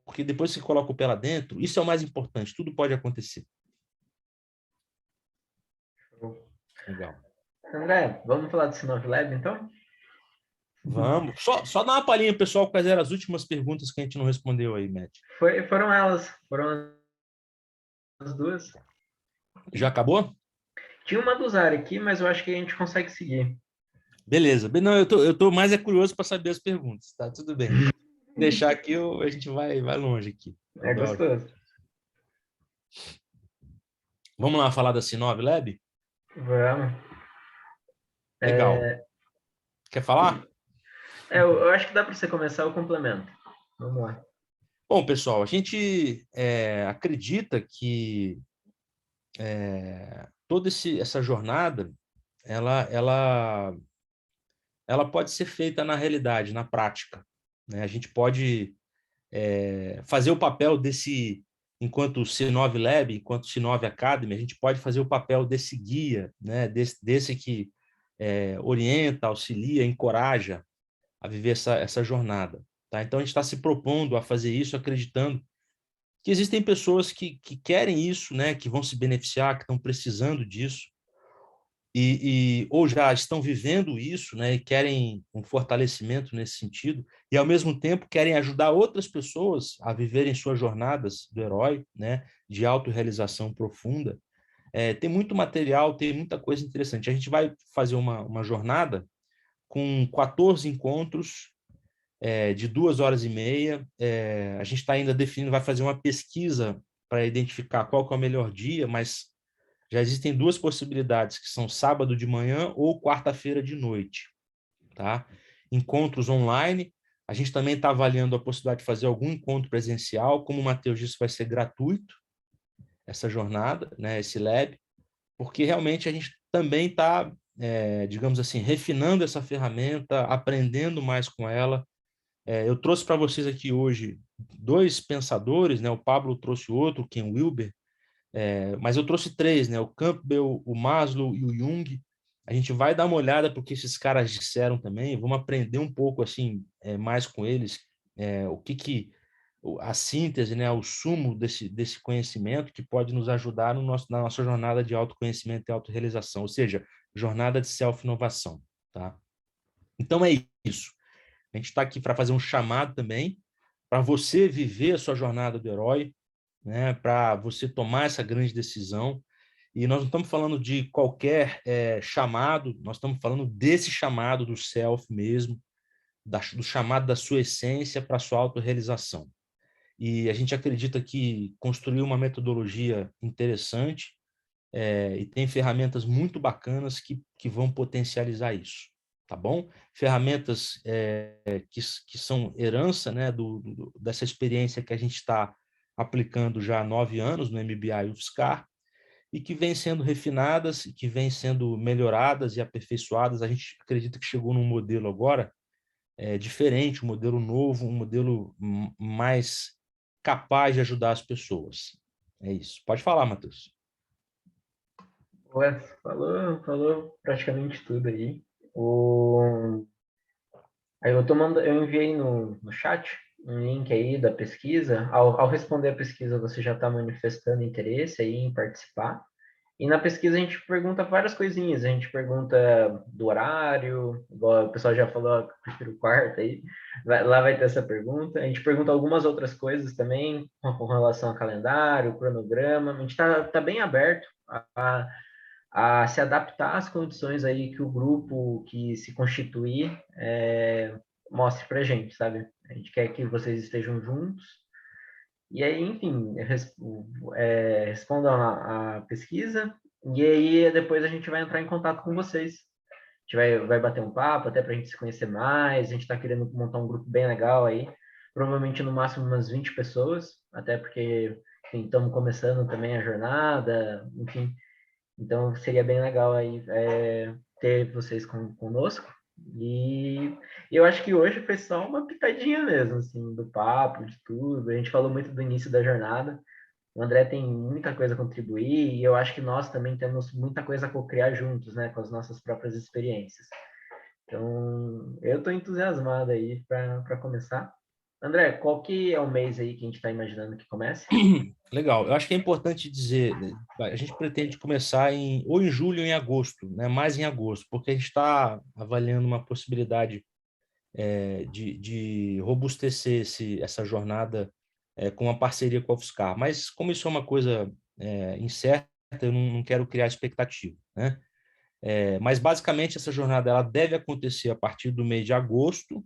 Porque depois que coloca o pé lá dentro, isso é o mais importante, tudo pode acontecer. Legal. André, vamos falar do Sinov Lab, então? Vamos. Só dar uma palhinha, pessoal, quais eram as últimas perguntas que a gente não respondeu aí, Matt. Foram as duas. Já acabou? Tinha uma do Zara aqui, mas eu acho que a gente consegue seguir. Beleza. Não, eu tô mais curioso para saber as perguntas, tá? Tudo bem. Deixar aqui, a gente vai longe aqui. Gostoso. Vamos lá falar da Sinov Lab? Vamos. Legal. Quer falar? Eu acho que dá para você começar o complemento. Vamos lá. Bom, pessoal, a gente acredita que toda essa jornada, ela pode ser feita na realidade, na prática, né? A gente pode fazer o papel enquanto Sinov Lab, enquanto Sinov Academy, a gente pode fazer o papel desse guia, né? desse que orienta, auxilia, encoraja a viver essa jornada. Tá? Então, a gente está se propondo a fazer isso, acreditando que existem pessoas que querem isso, né, que vão se beneficiar, que estão precisando disso, ou já estão vivendo isso, né, e querem um fortalecimento nesse sentido, e ao mesmo tempo querem ajudar outras pessoas a viverem suas jornadas do herói, né, de autorrealização profunda. Tem muito material, tem muita coisa interessante. A gente vai fazer uma jornada com 14 encontros de 2 horas e meia. A gente está ainda definindo, vai fazer uma pesquisa para identificar qual que é o melhor dia, mas já existem 2 possibilidades, que são sábado de manhã ou quarta-feira de noite. Tá? Encontros online. A gente também está avaliando a possibilidade de fazer algum encontro presencial. Como o Matheus disse, vai ser gratuito essa jornada, né, esse lab, porque realmente a gente também está, digamos assim, refinando essa ferramenta, aprendendo mais com ela. Eu trouxe para vocês aqui hoje 2 pensadores, né? O Pablo trouxe outro, o Ken Wilber, mas eu trouxe 3, né? O Campbell, o Maslow e o Jung. A gente vai dar uma olhada porque esses caras disseram também, vamos aprender um pouco assim mais com eles, o que a síntese, né, o sumo desse conhecimento que pode nos ajudar na nossa jornada de autoconhecimento e autorrealização, ou seja, jornada de self-inovação, tá? Então é isso. A gente está aqui para fazer um chamado também para você viver a sua jornada do herói, né, para você tomar essa grande decisão. E nós não estamos falando de qualquer chamado, nós estamos falando desse chamado do self mesmo, do chamado da sua essência para a sua autorrealização. E a gente acredita que construir uma metodologia interessante e tem ferramentas muito bacanas que vão potencializar isso, tá bom? Ferramentas que são herança, né, dessa experiência que a gente está aplicando já há 9 anos no MBA e UFSCar, e que vêm sendo refinadas, e que vêm sendo melhoradas e aperfeiçoadas. A gente acredita que chegou num modelo agora diferente, um modelo novo, um modelo mais capaz de ajudar as pessoas. É isso. Pode falar, Matheus. Ué, falou praticamente tudo aí. Aí eu enviei no chat um link aí da pesquisa. Ao responder a pesquisa, você já está manifestando interesse aí em participar. E na pesquisa a gente pergunta várias coisinhas. A gente pergunta do horário, igual o pessoal já falou, eu prefiro o quarto aí. Lá vai ter essa pergunta. A gente pergunta algumas outras coisas também, com relação ao calendário, cronograma. A gente tá bem aberto a se adaptar às condições aí que o grupo que se constituir mostre para a gente, sabe? A gente quer que vocês estejam juntos. E aí, enfim, respondam a pesquisa e aí depois a gente vai entrar em contato com vocês. A gente vai bater um papo até para a gente se conhecer mais. A gente está querendo montar um grupo bem legal aí. Provavelmente no máximo umas 20 pessoas, até porque estamos começando também a jornada, enfim. Então seria bem legal aí ter vocês conosco. E eu acho que hoje foi só uma pitadinha mesmo, assim, do papo, de tudo. A gente falou muito do início da jornada. O André tem muita coisa a contribuir e eu acho que nós também temos muita coisa a co-criar juntos, né, com as nossas próprias experiências. Então, eu estou entusiasmado aí para começar. André, qual que é o mês aí que a gente está imaginando que comece? Legal. Eu acho que é importante dizer, a gente pretende começar ou em julho ou em agosto, né? Mais em agosto, porque a gente está avaliando uma possibilidade de robustecer essa jornada com uma parceria com a UFSCar. Mas como isso é uma coisa incerta, eu não quero criar expectativa, né? Mas basicamente essa jornada ela deve acontecer a partir do mês de agosto,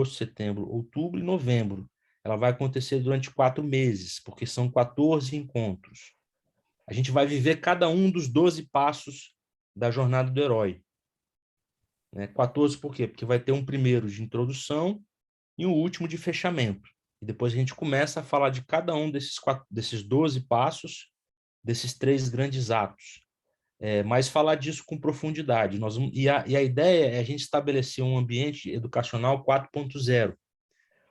setembro, outubro e novembro. Ela vai acontecer durante 4 meses, porque são 14 encontros. A gente vai viver cada um dos 12 passos da jornada do herói. 14 por quê? Porque vai ter um primeiro de introdução e um último de fechamento. E depois a gente começa a falar de cada um desses 12 passos, desses 3 grandes atos. Mas falar disso com profundidade. E a ideia é a gente estabelecer um ambiente educacional 4.0,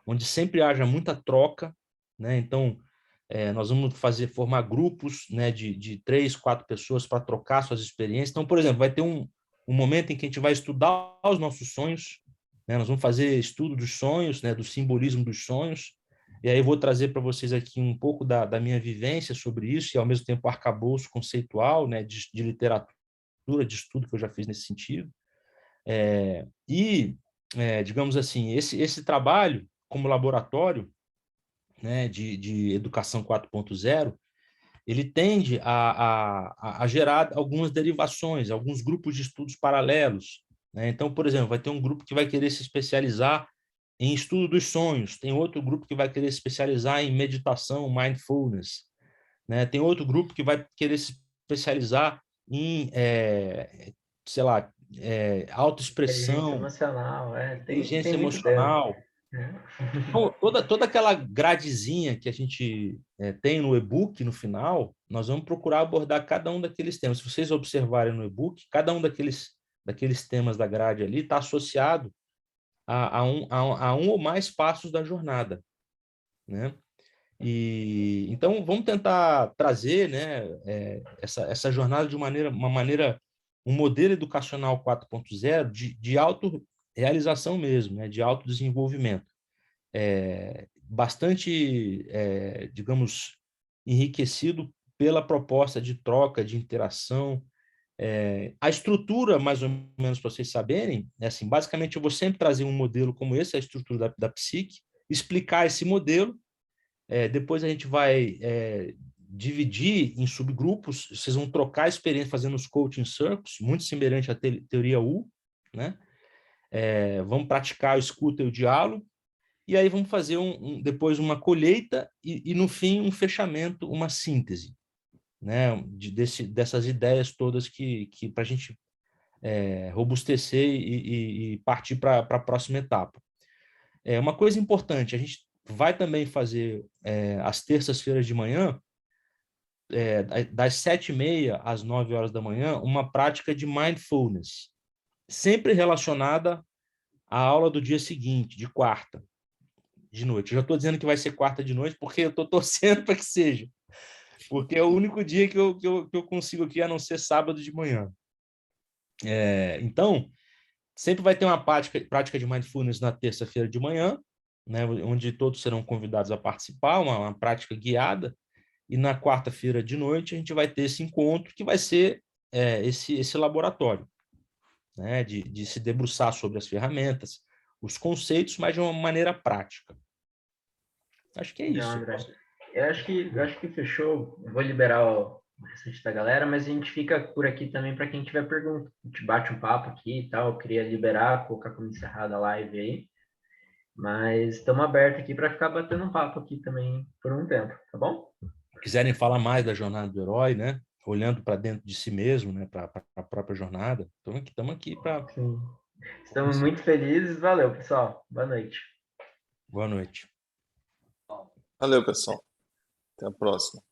onde sempre haja muita troca, né? Então, nós vamos formar grupos, né, de 3, 4 pessoas para trocar suas experiências. Então, por exemplo, vai ter um um momento em que a gente vai estudar os nossos sonhos, né? Nós vamos fazer estudo dos sonhos, né? Do simbolismo dos sonhos, e aí eu vou trazer para vocês aqui um pouco da minha vivência sobre isso, e ao mesmo tempo arcabouço conceitual, né? De literatura, de estudo que eu já fiz nesse sentido. Digamos assim, esse trabalho como laboratório, né, de educação 4.0, ele tende a gerar algumas derivações, alguns grupos de estudos paralelos, né? Então, por exemplo, vai ter um grupo que vai querer se especializar em estudo dos sonhos, tem outro grupo que vai querer se especializar em meditação, mindfulness, né? Tem outro grupo que vai querer se especializar em, sei lá, Inteligência autoexpressão, emocional, tem inteligência muito tema. emocional. Então, toda aquela gradezinha que a gente tem no e-book, no final, nós vamos procurar abordar cada um daqueles temas. Se vocês observarem no e-book, cada um daqueles temas da grade ali está associado a um ou mais passos da jornada, né? E então vamos tentar trazer, né, essa jornada de um modelo educacional 4.0 de autorrealização mesmo, né, de autodesenvolvimento. Bastante, digamos, enriquecido pela proposta de troca, de interação. A estrutura, mais ou menos para vocês saberem, é assim, basicamente eu vou sempre trazer um modelo como esse, a estrutura da psique, explicar esse modelo, depois a gente vai dividir em subgrupos, vocês vão trocar experiência fazendo os coaching circles, muito semelhante à teoria U, né? Vamos praticar a escuta e o diálogo, e aí vamos fazer depois uma colheita e, no fim, um fechamento, uma síntese, né? Dessas ideias todas que para a gente robustecer e partir para a próxima etapa. Uma coisa importante, a gente vai também fazer às terças-feiras de manhã, das 7h30 às 9h da manhã, uma prática de mindfulness, sempre relacionada à aula do dia seguinte, de quarta de noite. Eu já estou dizendo que vai ser quarta de noite porque eu estou torcendo para que seja, porque é o único dia que eu consigo aqui, a não ser sábado de manhã. Então, sempre vai ter uma prática de mindfulness na terça-feira de manhã, né, onde todos serão convidados a participar, uma prática guiada, e na quarta-feira de noite a gente vai ter esse encontro, que vai ser esse laboratório, né, de se debruçar sobre as ferramentas, os conceitos, mas de uma maneira prática. Acho que é Não, isso. André, eu acho que fechou. Eu vou liberar o restante da galera, mas a gente fica por aqui também para quem tiver pergunta. A gente bate um papo aqui e tal. Eu queria liberar, colocar como encerrada a live aí. Mas estamos abertos aqui para ficar batendo um papo aqui também por um tempo, tá bom? Quiserem falar mais da jornada do herói, né? Olhando para dentro de si mesmo, né? Para a própria jornada. Estamos aqui para... Estamos muito felizes. Valeu, pessoal. Boa noite. Boa noite. Valeu, pessoal. Até a próxima.